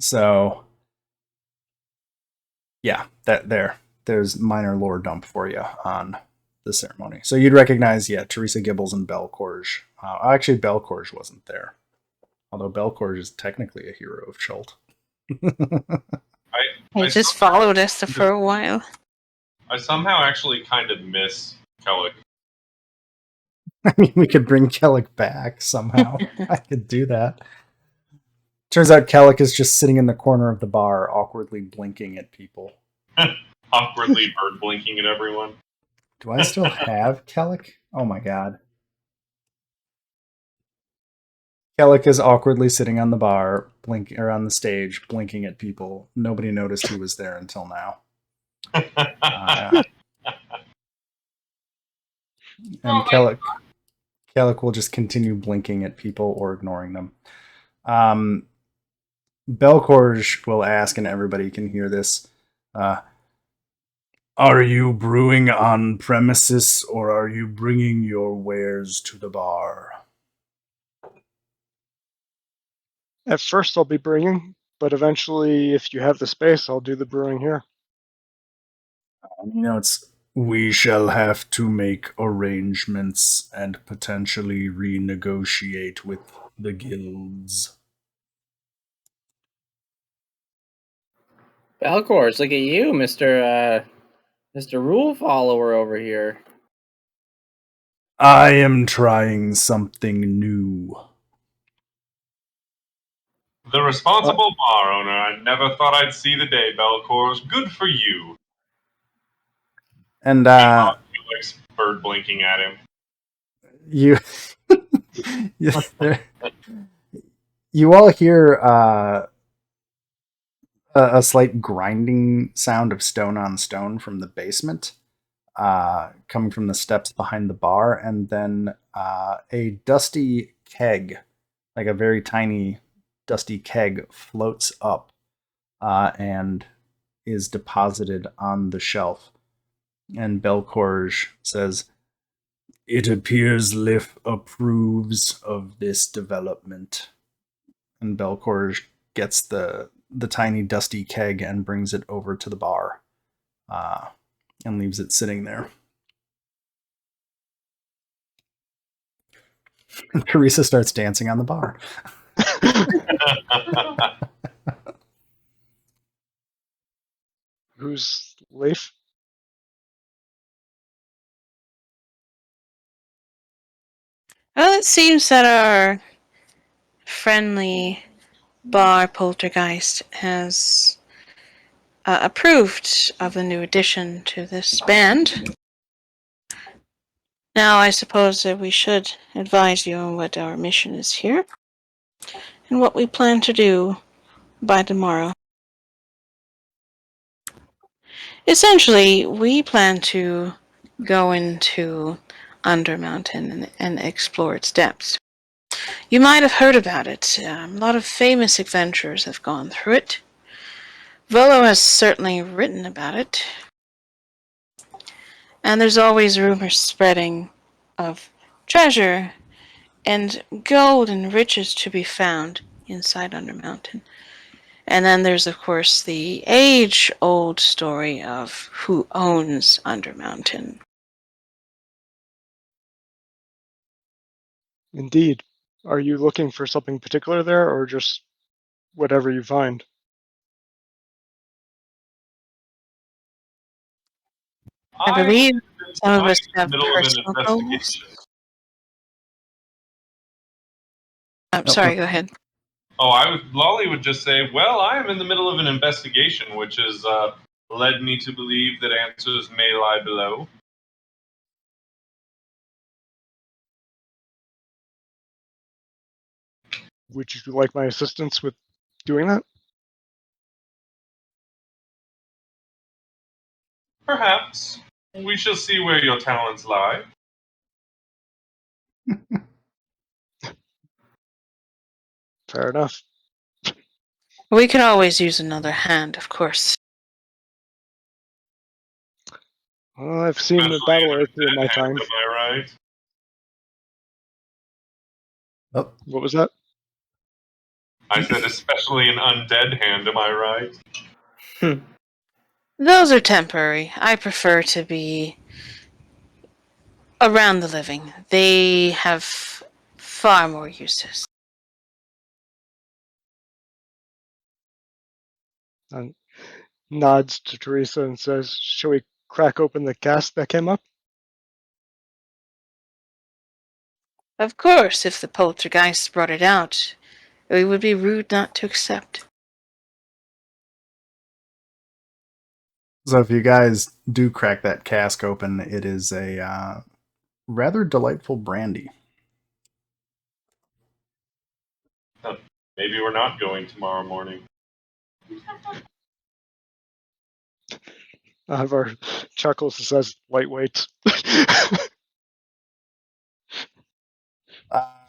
So, yeah, there's minor lore dump for you on the ceremony. So you'd recognize, Teresa Gibbles and Belcorge. Actually, Belcorge wasn't there, although Belcorge is technically a hero of Chult. He just followed us for a while. I somehow actually kind of miss Kellic. I mean, we could bring Kellic back somehow. I could do that. Turns out Kellic is just sitting in the corner of the bar, awkwardly blinking at people. Awkwardly bird blinking at everyone. Do I still have Kellic? Oh my god. Kellic is awkwardly sitting on the bar, on the stage, blinking at people. Nobody noticed he was there until now. And Kellic will just continue blinking at people or ignoring them. Belcorge will ask, and everybody can hear this. Are you brewing on premises, or are you bringing your wares to the bar? At first, I'll be bringing, but eventually, if you have the space, I'll do the brewing here. We shall have to make arrangements and potentially renegotiate with the guilds. Belcourt, look at you, Mr. Rule Follower over here. I am trying something new. The responsible bar owner. I never thought I'd see the day, Belcourt. Good for you. And Felix bird blinking at him. You all hear a slight grinding sound of stone on stone from the basement, coming from the steps behind the bar, and then a dusty keg, like a very tiny dusty keg, floats up and is deposited on the shelf. And Belcorge says, "It appears Lif approves of this development." And Belcorge gets the tiny dusty keg and brings it over to the bar and leaves it sitting there. And Teresa starts dancing on the bar. Who's Leif? Well, it seems that our friendly bar poltergeist has approved of a new addition to this band. Now, I suppose that we should advise you on what our mission is here and what we plan to do by tomorrow. Essentially, we plan to go into Undermountain and explore its depths. You might have heard about it. A lot of famous adventurers have gone through it. Volo has certainly written about it. And there's always rumors spreading of treasure and gold and riches to be found inside Undermountain. And then there's, of course, the age-old story of who owns Undermountain. Indeed. Are you looking for something particular there, or just whatever you find? I I'm believe some of us in the have middle of an personal goals. investigation. I'm Nope, sorry, nope. go ahead. Lolly would just say, well, I am in the middle of an investigation, which has led me to believe that answers may lie below. Would you like my assistance with doing that? Perhaps. We shall see where your talents lie. Fair enough. We could always use another hand, of course. Well, I've seen the Especially battle an archery in undead my hand, time. am I right? Oh, What was that? I said especially an undead hand, am I right? Those are temporary. I prefer to be around the living. They have far more uses. And nods to Teresa and says, "Shall we crack open the cask that came up?" Of course, if the poltergeist brought it out, it would be rude not to accept. so if you guys do crack that cask open, it is a rather delightful brandy. Maybe we're not going tomorrow morning. Ivar chuckles and says, "Lightweight."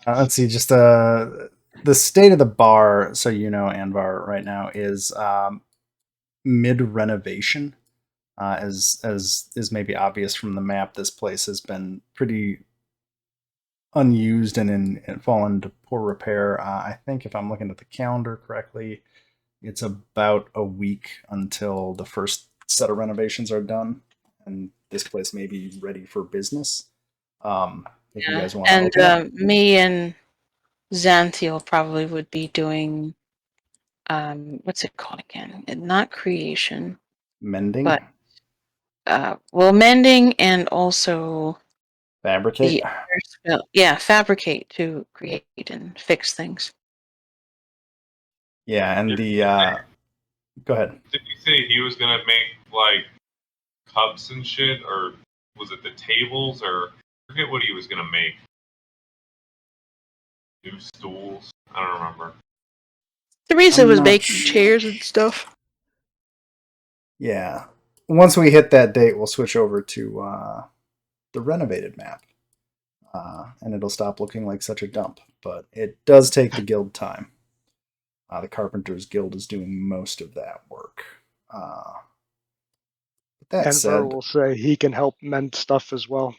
Let's see, just the state of the bar, so you know, Anvar right now is mid renovation. As is maybe obvious from the map, this place has been pretty unused and fallen into poor repair. I think if I'm looking at the calendar correctly, it's about a week until the first set of renovations are done, and this place may be ready for business. If you Yeah. guys want to And open it, me and Xanthiel probably would be doing, what's it called again? Not creation, mending, but, well, mending and also fabricate. the other spell. Yeah, fabricate to create and fix things. Yeah, and Did the you say, go ahead. did you say he was gonna make like cups and shit, or was it the tables, or I forget what he was gonna make? New stools? I don't remember. Teresa I'm was not making sure. chairs and stuff. Yeah, once we hit that date, we'll switch over to the renovated map, and it'll stop looking like such a dump. But it does take the guild time. The Carpenters Guild is doing most of that work. With that Enver said, will say he can help mend stuff as well.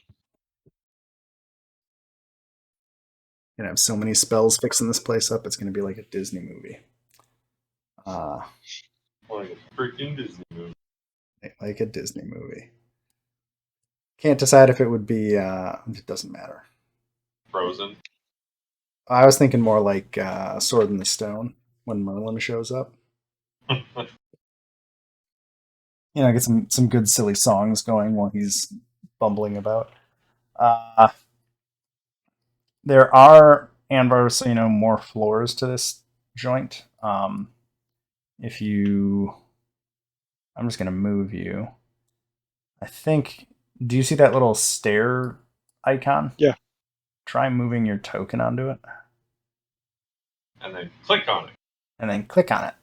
you have so many spells fixing this place up. It's going to be like a Disney movie. Like a freaking Disney movie. Like a Disney movie. Can't decide if it would be. It doesn't matter. Frozen. I was thinking more like Sword in the Stone when Merlin shows up. Get some good silly songs going while he's bumbling about. Uh, there are, Anvar, so more floors to this joint. If you I'm just going to move you. I think. Do you see that little stair icon? Yeah. Try moving your token onto it. And then click on it. And then click on it.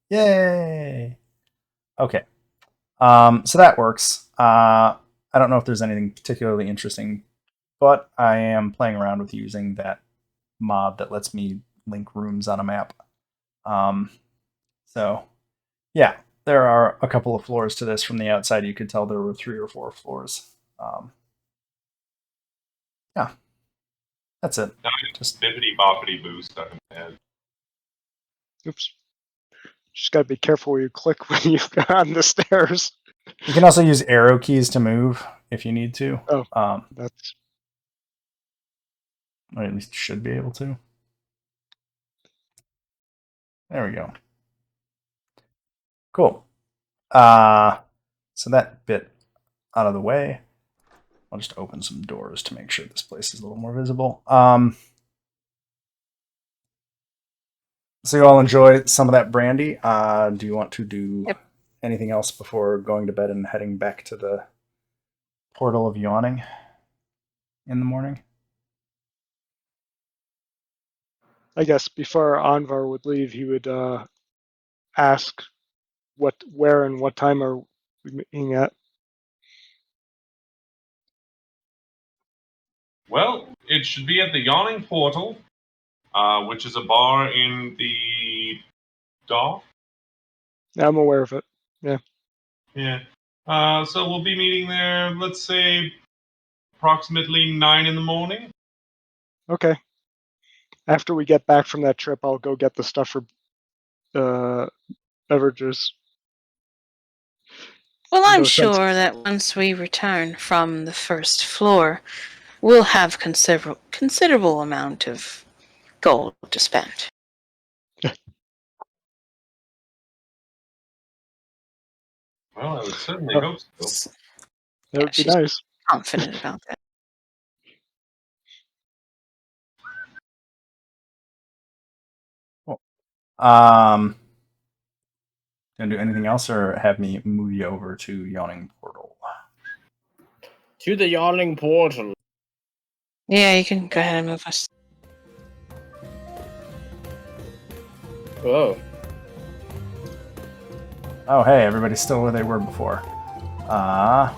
Yay! Okay. So that works. I don't know if there's anything particularly interesting, but I am playing around with using that mod that lets me link rooms on a map. So, yeah, there are a couple of floors to this. From the outside, you could tell there were 3 or 4 floors. Yeah, that's it. Just bippity boppity boo stuck in my head. Oops. Just gotta be careful where you click when you go on the stairs. You can also use arrow keys to move if you need to. Oh, that's. Or at least should be able to. There we go. Cool. So that bit out of the way. I'll just open some doors to make sure this place is a little more visible. So you all enjoy some of that brandy. Do you want to do anything else before going to bed and heading back to the Portal of Yawning in the morning? I guess before Anvar would leave, he would ask where and what time are we meeting at. Well, it should be at the Yawning Portal, which is a bar in the dock. I'm aware of it. Yeah. Yeah. So we'll be meeting there, let's say, approximately 9 in the morning. Okay. After we get back from that trip, I'll go get the stuff for beverages. Well, I'm No sense. sure that once we return from the first floor, we'll have considerable amount of gold to spend. Well, I would certainly hope so. That would be she's nice. confident about that. Cool. Gonna do anything else, or have me move you over to Yawning Portal? To the Yawning Portal. Yeah, you can go ahead and move us. Whoa. Oh, hey, everybody's still where they were before. Oh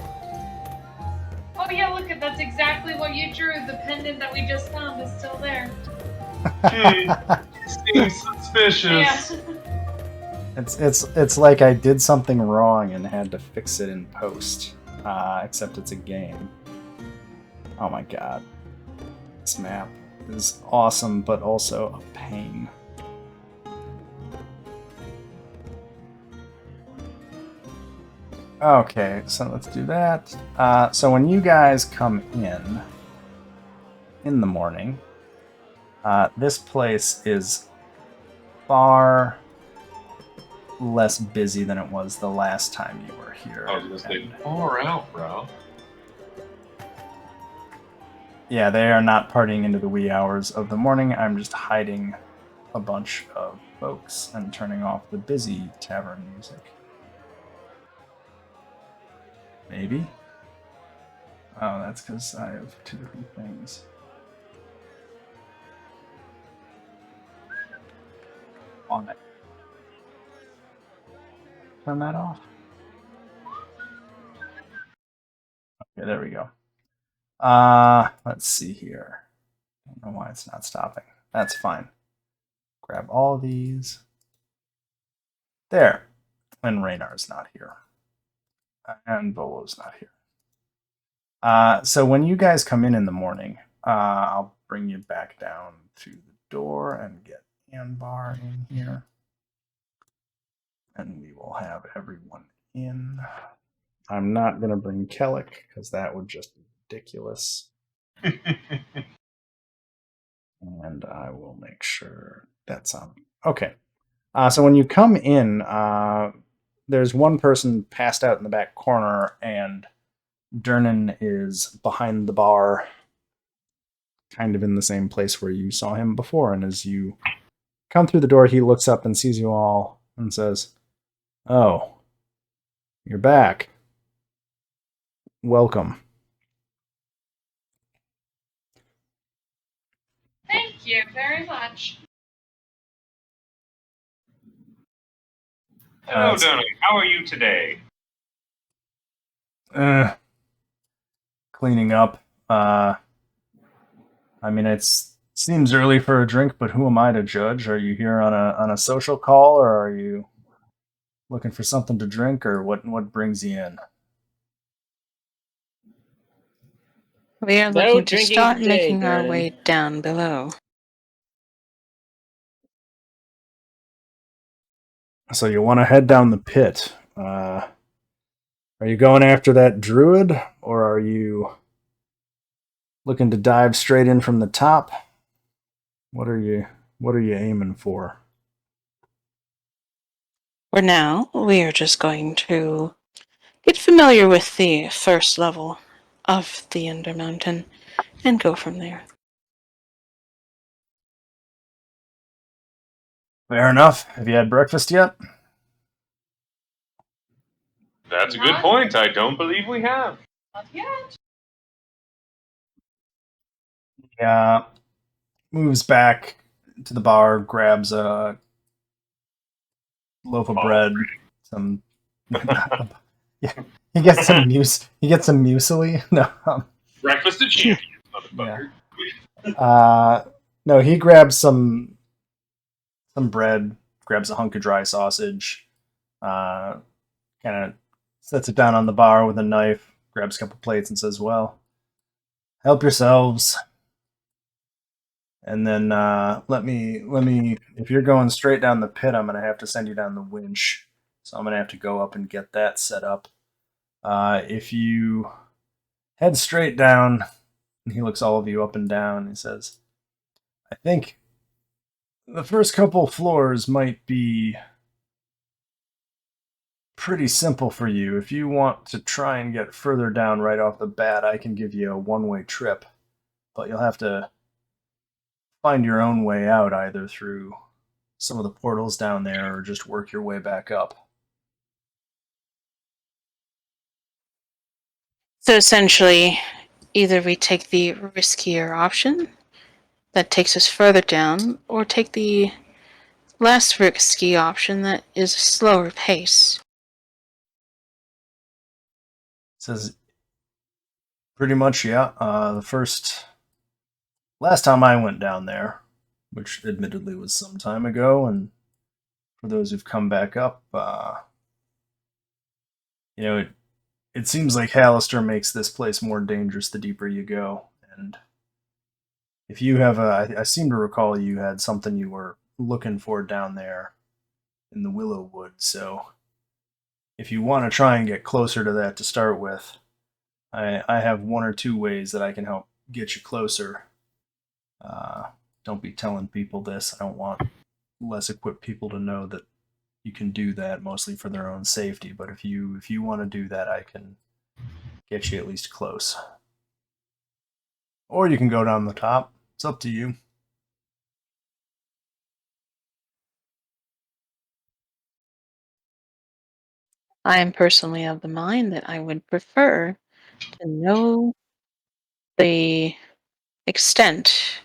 yeah, look at that's exactly what you drew. The pendant that we just found is still there. Seems suspicious. Yeah. It's like I did something wrong and had to fix it in post. Except it's a game. Oh my god. This map is awesome, but also a pain. Okay, so let's do that. So when you guys come in the morning, this place is far less busy than it was the last time you were here. I was gonna say, far out, bro. Yeah, they are not partying into the wee hours of the morning. I'm just hiding a bunch of folks and turning off the busy tavern music. Maybe? Oh, that's because I have 2 different things. On it. Turn that off. Okay, there we go. Let's see here. I don't know why it's not stopping. That's fine. Grab all of these. There. And Raynar's not here. And Bolo's not here. So when you guys come in the morning, I'll bring you back down to the door and get Anbar in here. And we will have everyone in. I'm not going to bring Kellic, because that would just be ridiculous. And I will make sure that's on. Okay. So when you come in, there's one person passed out in the back corner, and Durnan is behind the bar, kind of in the same place where you saw him before. And as you come through the door, he looks up and sees you all and says, "Oh, You're back. Welcome. Thank you very much. Hello, Durnan. How are you today? Cleaning up. I mean, seems early for a drink, but who am I to judge? Are you here on a social call, or are you looking for something to drink, or what brings you in? We are No looking to drinking start today, making our Durnan. way down below. So you want to head down the pit. Are you going after that druid, or are you looking to dive straight in from the top? What are you aiming for? For now, we are just going to get familiar with the first level of the Undermountain and go from there. Fair enough. Have you had breakfast yet? That's a good point. I don't believe we have. Not yet. Yeah. Moves back to the bar, grabs a loaf of bread, some. Yeah, he gets some muesli. No, Breakfast of champions, motherfucker. no, he grabs some bread, grabs a hunk of dry sausage, kind of sets it down on the bar with a knife, grabs a couple plates, and says, "Well, help yourselves." And then let me. If you're going straight down the pit, I'm gonna have to send you down the winch. So I'm gonna have to go up and get that set up. If you head straight down, and he looks all of you up and down, he says, "I think the first couple floors might be pretty simple for you. If you want to try and get further down right off the bat, I can give you a one-way trip, but you'll have to find your own way out either through some of the portals down there or just work your way back up." So essentially, either we take the riskier option that takes us further down, or take the less risky option that is a slower pace. Says, "Pretty much, yeah. Last time I went down there, which admittedly was some time ago, and for those who've come back up, it seems like Hallister makes this place more dangerous the deeper you go. And if you have I seem to recall you had something you were looking for down there in the Wyllowwood. So if you want to try and get closer to that to start with, I have one or two ways that I can help get you closer. Don't be telling people this. I don't want less equipped people to know that you can do that, mostly for their own safety. But if you want to do that, I can get you at least close. Or you can go down the top. It's up to you." I am personally of the mind that I would prefer to know the extent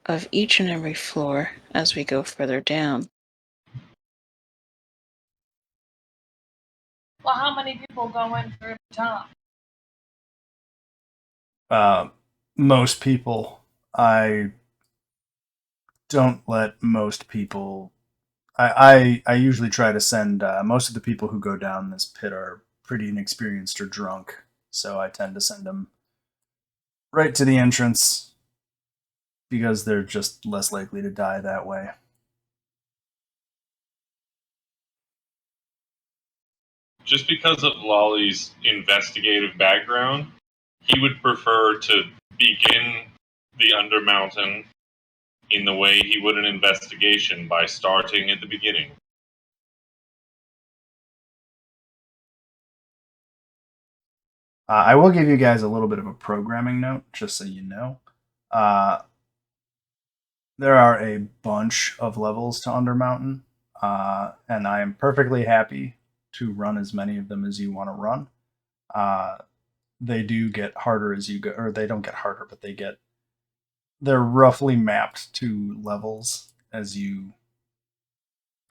of each and every floor as we go further down. Well, how many people go in through the top? Most people. I don't let most people. I usually try to send most of the people who go down this pit are pretty inexperienced or drunk, so I tend to send them right to the entrance because they're just less likely to die that way. Just because of Lolly's investigative background, he would prefer to begin the Undermountain in the way he would an investigation, by starting at the beginning. I will give you guys a little bit of a programming note, just so you know. There are a bunch of levels to Undermountain, and I am perfectly happy to run as many of them as you want to run. They do get harder as you go, or they don't get harder, but they're roughly mapped to levels as you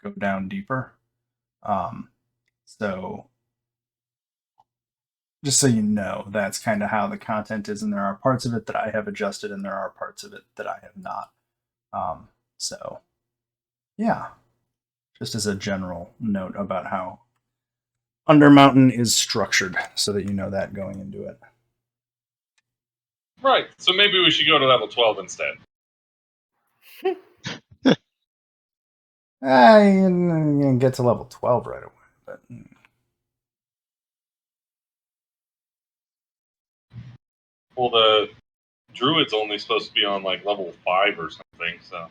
go down deeper. So just so you know, that's kind of how the content is, and there are parts of it that I have adjusted, and there are parts of it that I have not. So, yeah, just as a general note about how Undermountain is structured, so that you know that going into it. Right. So maybe we should go to level 12 instead. You can get to level 12 right away, but Well, the druid's only supposed to be on like level 5 or something, so.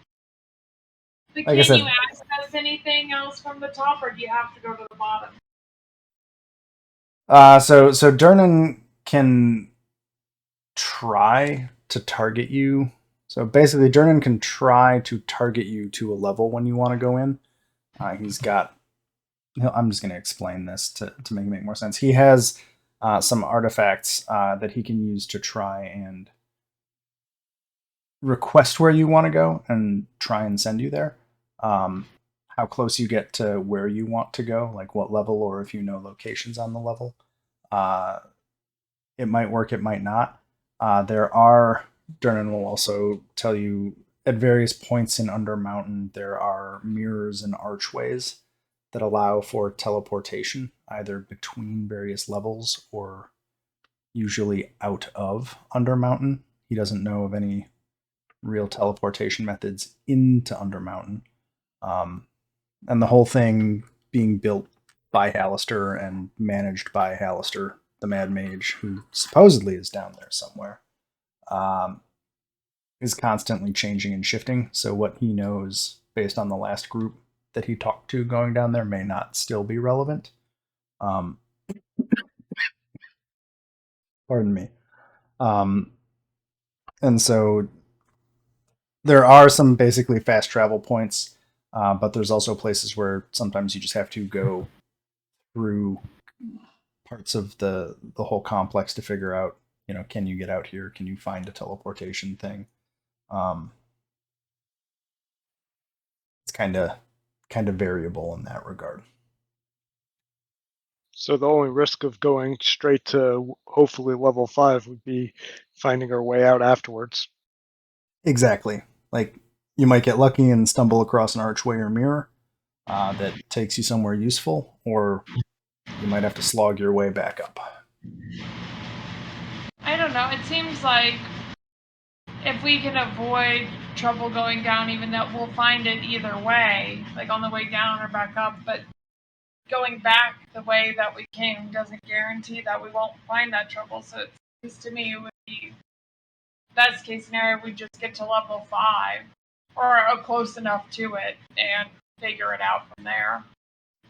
But Like I can said- you access anything else from the top, or do you have to go to the bottom? So Durnan can try to target you. So basically, Durnan can try to target you to a level when you want to go in. He's got. I'm just going to explain this to make more sense. He has some artifacts that he can use to try and request where you want to go and try and send you there. How close you get to where you want to go, like what level, or if you know locations on the level. It might work, it might not. Durnan will also tell you at various points in Undermountain, there are mirrors and archways that allow for teleportation, either between various levels or usually out of Undermountain. He doesn't know of any real teleportation methods into Undermountain. And the whole thing being built by Hallister and managed by Hallister, the Mad Mage, who supposedly is down there somewhere, is constantly changing and shifting. So what he knows based on the last group that he talked to going down there may not still be relevant. Pardon me. And so there are some basically fast travel points, but there's also places where sometimes you just have to go through parts of the whole complex to figure out, can you get out here? Can you find a teleportation thing? It's kind of variable in that regard. So the only risk of going straight to hopefully level 5 would be finding our way out afterwards. Exactly. Like, you might get lucky and stumble across an archway or mirror that takes you somewhere useful, or you might have to slog your way back up. I don't know. It seems like if we can avoid trouble going down, even though we'll find it either way, like on the way down or back up, but going back the way that we came doesn't guarantee that we won't find that trouble. So it seems to me it would be best case scenario we just get to level 5 or close enough to it and figure it out from there.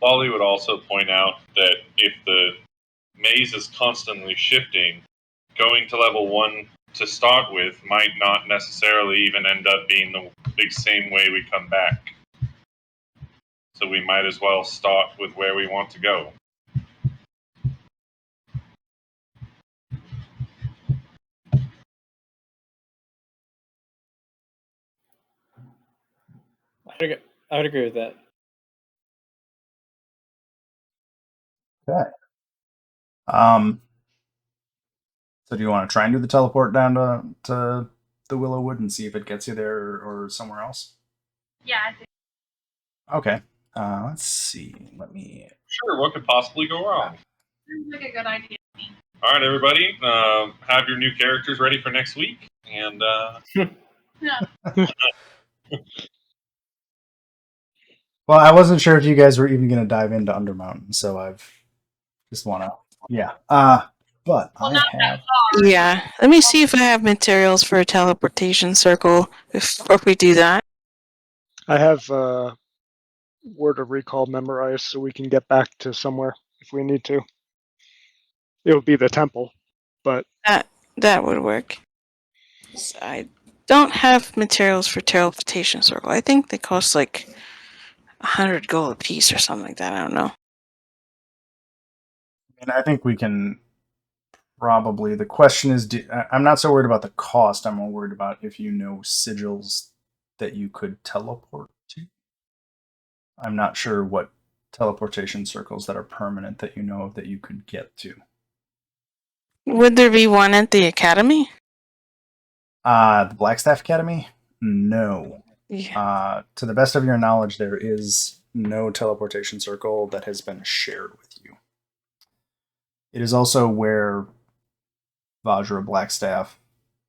Wally would also point out that if the maze is constantly shifting, going to level 1 to start with might not necessarily even end up being the same way we come back. So we might as well start with where we want to go. I would agree with that. Okay. So do you want to try and do the teleport down to the Wyllowwood and see if it gets you there or somewhere else? Yeah, I think. Okay. Let's see. Let me. Sure, what could possibly go wrong? Seems like a good idea. All right, everybody, have your new characters ready for next week, and Well, I wasn't sure if you guys were even going to dive into Undermountain, so I've just want to. Yeah. But Well, I not have. that far. Yeah. Let me see if I have materials for a teleportation circle before we do that. I have Word of Recall memorized so we can get back to somewhere if we need to. It would be the temple, but That would work. So I don't have materials for teleportation circle. I think they cost like 100 gold a piece or something like that. I don't know. And I think we can probably. The question is, I'm not so worried about the cost. I'm more worried about if you know sigils that you could teleport to. I'm not sure what teleportation circles that are permanent that you know of that you could get to. Would there be one at the academy? The Blackstaff Academy? No. Yeah. To the best of your knowledge, there is no teleportation circle that has been shared with you. It is also where Vajra Blackstaff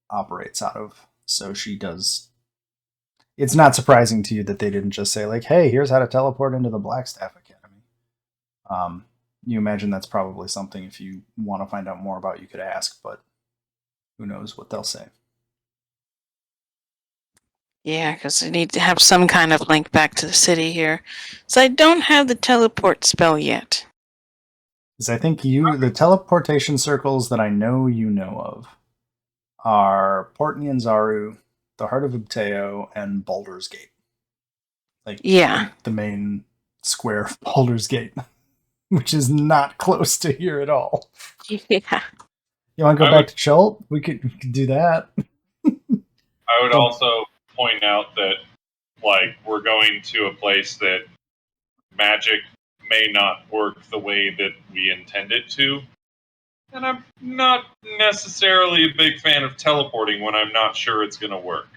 operates out of. So she does. It's not surprising to you that they didn't just say, like, hey, here's how to teleport into the Blackstaff Academy. You imagine that's probably something, if you want to find out more about, you could ask, but who knows what they'll say. Yeah, because I need to have some kind of link back to the city here. So I don't have the teleport spell yet. Because I think the teleportation circles that I know you know of are Port Nyanzaru, the Heart of Ubteo, and Baldur's Gate. Yeah. The main square of Baldur's Gate, which is not close to here at all. Yeah. You want to go back to Chult? We could do that. I would also point out that, like, we're going to a place that magic may not work the way that we intend it to. And I'm not necessarily a big fan of teleporting when I'm not sure it's going to work.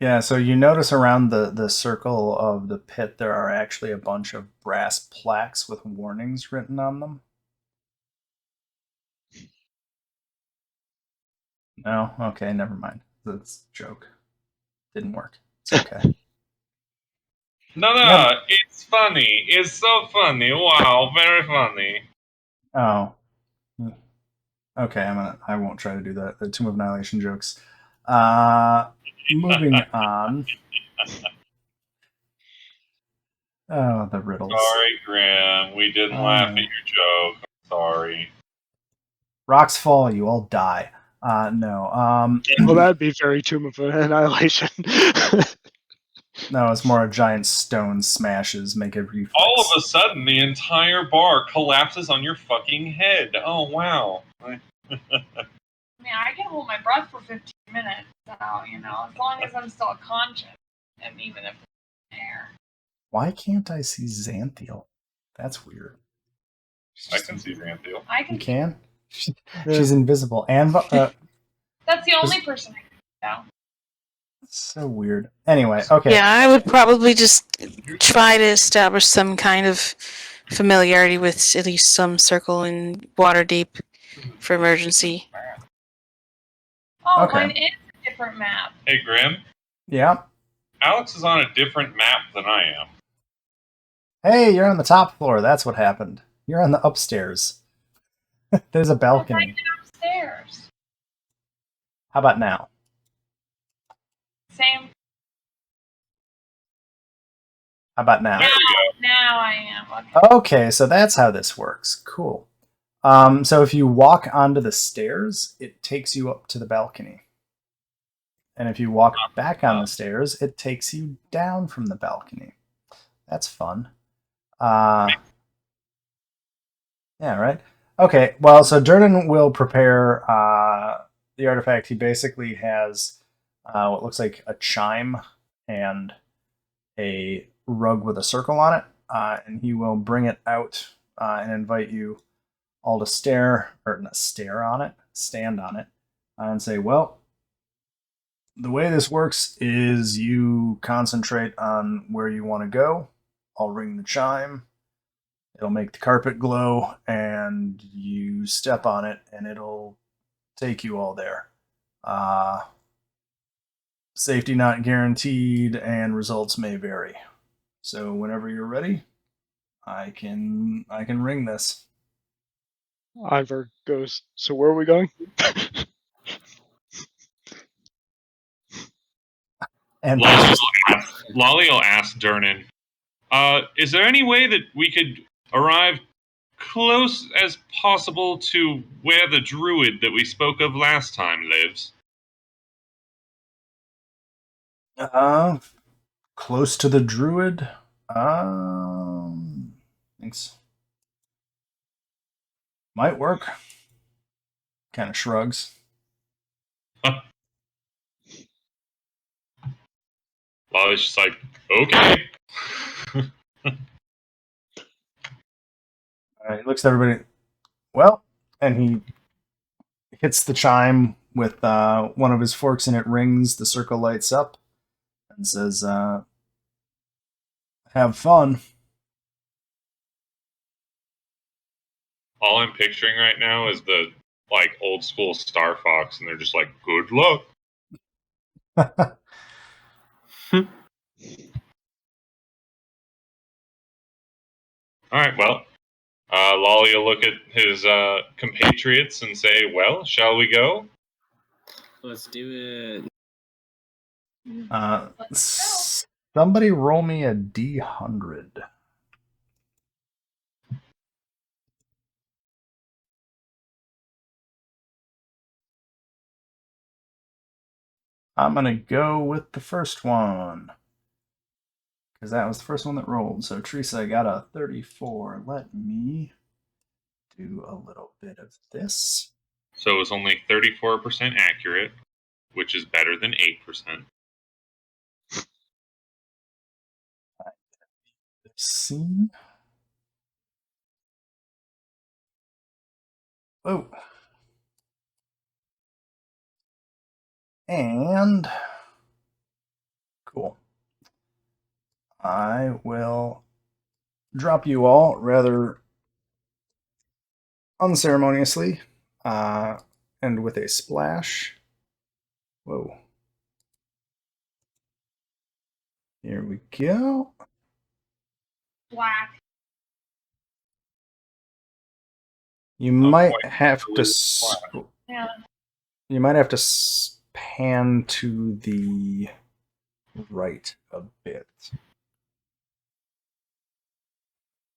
Yeah, so you notice around the circle of the pit there are actually a bunch of brass plaques with warnings written on them. No? Okay, never mind. That's a joke. Didn't work. It's okay. No, it's funny. It's so funny. Wow, very funny. Oh. Okay, I won't try to do that. The Tomb of Annihilation jokes. Moving on. Oh, the riddles. Sorry, Graham. We didn't laugh at your joke. I'm sorry. Rocks fall, you all die. No. Well, that'd be very Tomb of Annihilation. No, it's more a giant stone smashes, make a reflex. All of a sudden, the entire bar collapses on your fucking head. Oh, wow. I mean, I can hold my breath for 15 minutes, so, as long as I'm still conscious, and even if it's in air. Why can't I see Xanthiel? That's weird. I can see Xanthiel. You can? She's invisible. And that's the only person I can see now. So weird. Anyway, okay. Yeah, I would probably just try to establish some kind of familiarity with at least some circle in Waterdeep for emergency. Oh, Okay. mine is a different map. Hey, Grim. Yeah? Alex is on a different map than I am. Hey, you're on the top floor. That's what happened. You're on the upstairs. There's a balcony. I'm upstairs. How about now? Same. How about now? Now I am. Okay, so that's how this works. Cool. So if you walk onto the stairs, it takes you up to the balcony. And if you walk back on the stairs, it takes you down from the balcony. That's fun. Yeah, right? Okay, well, so Durnan will prepare the artifact. He basically has what looks like a chime and a rug with a circle on it, and he will bring it out and invite you all to stand on it, and say, well, the way this works is you concentrate on where you want to go. I'll ring the chime. It'll make the carpet glow, and you step on it, and it'll take you all there. Safety not guaranteed, and results may vary. So whenever you're ready, I can ring this. Ivor goes, so where are we going? And Lolly will ask Durnan, is there any way that we could arrive close as possible to where the druid that we spoke of last time lives? Close to the druid? Thanks. Might work. Kind of shrugs. Lolly's just like, okay. He looks at everybody. Well, and he hits the chime with one of his forks, and it rings. The circle lights up and says, "Have fun." All I'm picturing right now is the like old school Star Fox, and they're just like, good luck. All right, well, Lolly will look at his compatriots and say, well, shall we go? Let's do it. Somebody roll me a D100. I'm gonna go with the first one because that was the first one that rolled. So Teresa got a 34. Let me do a little bit of this. So it was only 34% accurate, which is better than 8%. See. Oh. And cool. I will drop you all rather unceremoniously and with a splash. Whoa. Here we go. Black. You might wait, have to. Yeah. You might have to pan to the right a bit,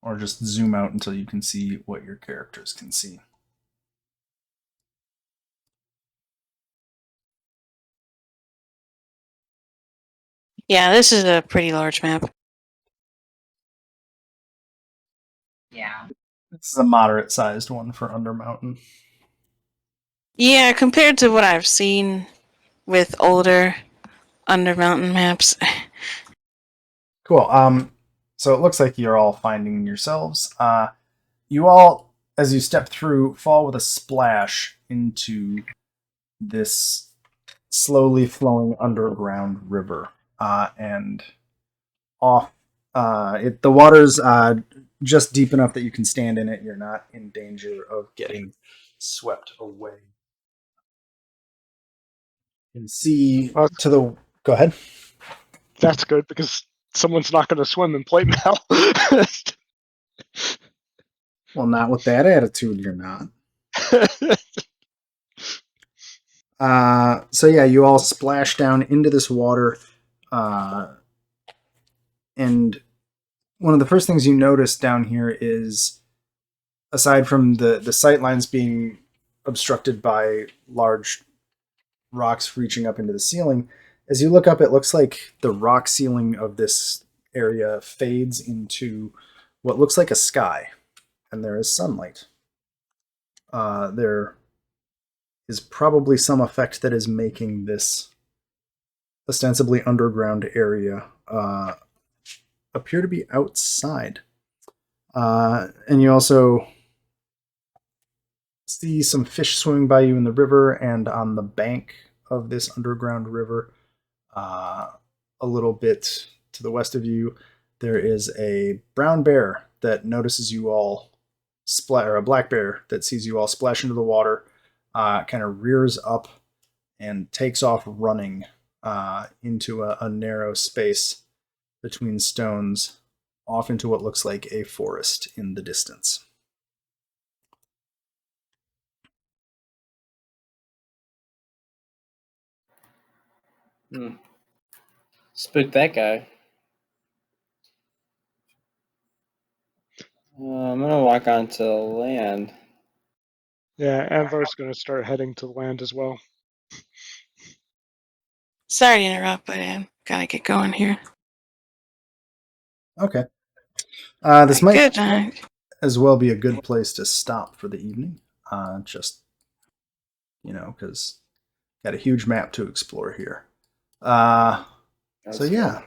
or just zoom out until you can see what your characters can see. Yeah, this is a pretty large map. Yeah. This is a moderate-sized one for Undermountain. Yeah, compared to what I've seen with older Undermountain maps. Cool. So it looks like you're all finding yourselves. You all, as you step through, fall with a splash into this slowly flowing underground river, and off. The water's just deep enough that you can stand in it. You're not in danger of getting swept away. You can see to the. Go ahead. That's good because someone's not going to swim in plate mail. Well, not with that attitude, you're not. So yeah, you all splash down into this water, and one of the first things you notice down here is, aside from the sight lines being obstructed by large rocks reaching up into the ceiling, as you look up, it looks like the rock ceiling of this area fades into what looks like a sky, and there is sunlight. There is probably some effect that is making this ostensibly underground area appear to be outside. And you also see some fish swimming by you in the river, and on the bank of this underground river, a little bit to the west of you, there is a brown bear that notices you all or a black bear that sees you all splash into the water, kind of rears up and takes off running into a narrow space between stones, off into what looks like a forest in the distance. Spook that guy. I'm going to walk onto land. Yeah, Anvar's going to start heading to the land as well. Sorry to interrupt, but I gotta get going here. Okay. This might Good. as well be a good place to stop for the evening. Just, because got a huge map to explore here. So yeah,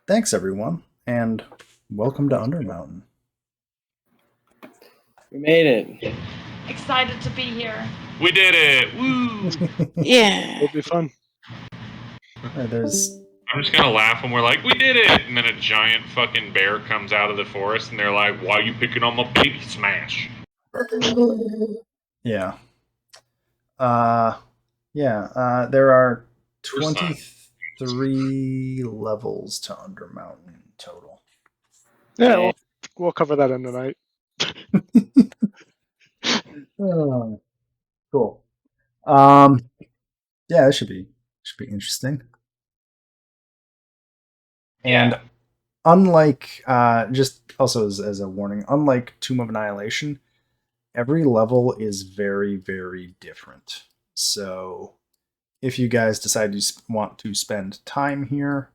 thanks everyone, and welcome to Undermountain. We made it. Excited to be here. We did it! Woo! Yeah. It'll be fun. There's I'm just gonna laugh when we're like, we did it! And then a giant fucking bear comes out of the forest and they're like, why are you picking on my baby Smash? yeah. There are Your son. 23 levels to Undermountain in total. Yeah, Okay. we'll cover that in the night. Oh, cool. Yeah, this should be interesting. And Yeah. unlike just also as a warning, unlike Tomb of Annihilation, every level is very, very different. So if you guys decide you want to spend time here,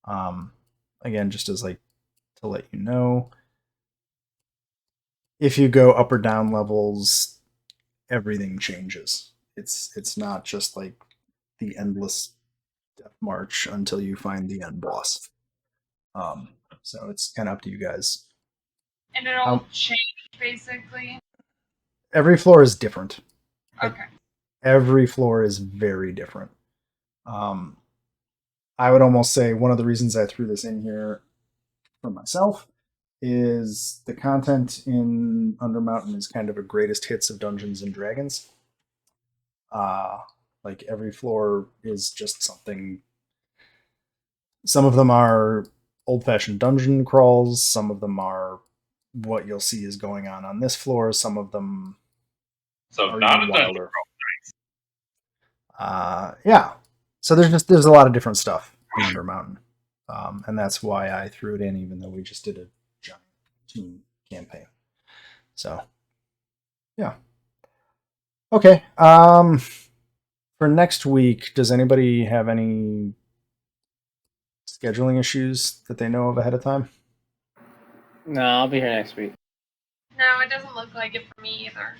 again, just as like to let you know, if you go up or down levels, everything changes. It's not just like the endless death march until you find the end boss. So it's kind of up to you guys. And it'll change, basically. Every floor is different. Okay. Every floor is very different. I would almost say one of the reasons I threw this in here for myself is the content in Undermountain is kind of a greatest hits of Dungeons and Dragons. Like every floor is just something. Some of them are old-fashioned dungeon crawls. Some of them are what you'll see is going on this floor. Some of them So are not even a dungeon wilder. Yeah. So there's a lot of different stuff in Undermountain, and that's why I threw it in, even though we just did a giant team campaign. So, yeah. Okay. For next week, does anybody have any scheduling issues that they know of ahead of time? No, I'll be here next week. No, it doesn't look like it for me either.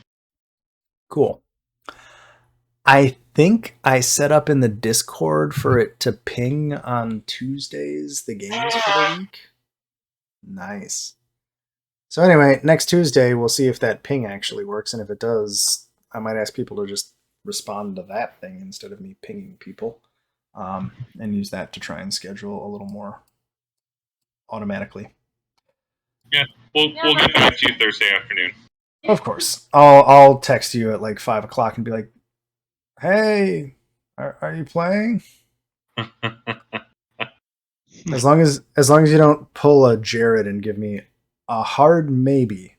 Cool. I think I set up in the Discord for it to ping on Tuesdays the games for the week. Nice. So anyway, next Tuesday we'll see if that ping actually works, and if it does, I might ask people to just respond to that thing instead of me pinging people, and use that to try and schedule a little more automatically. Yeah, we'll get back to you Thursday afternoon. Of course, I'll text you at like 5:00 and be like, "Hey, are you playing?" As long as you don't pull a Jared and give me a hard maybe.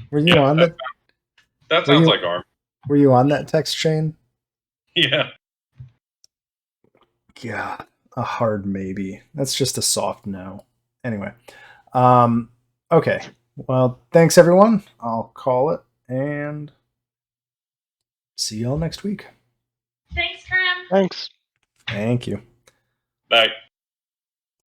Were you on that? That sounds like ARM. Were you on that text chain? Yeah. Yeah, a hard maybe. That's just a soft no. Anyway, okay. Well, thanks everyone. I'll call it and see y'all next week. Thanks, Krim. Thanks. Thank you. Bye.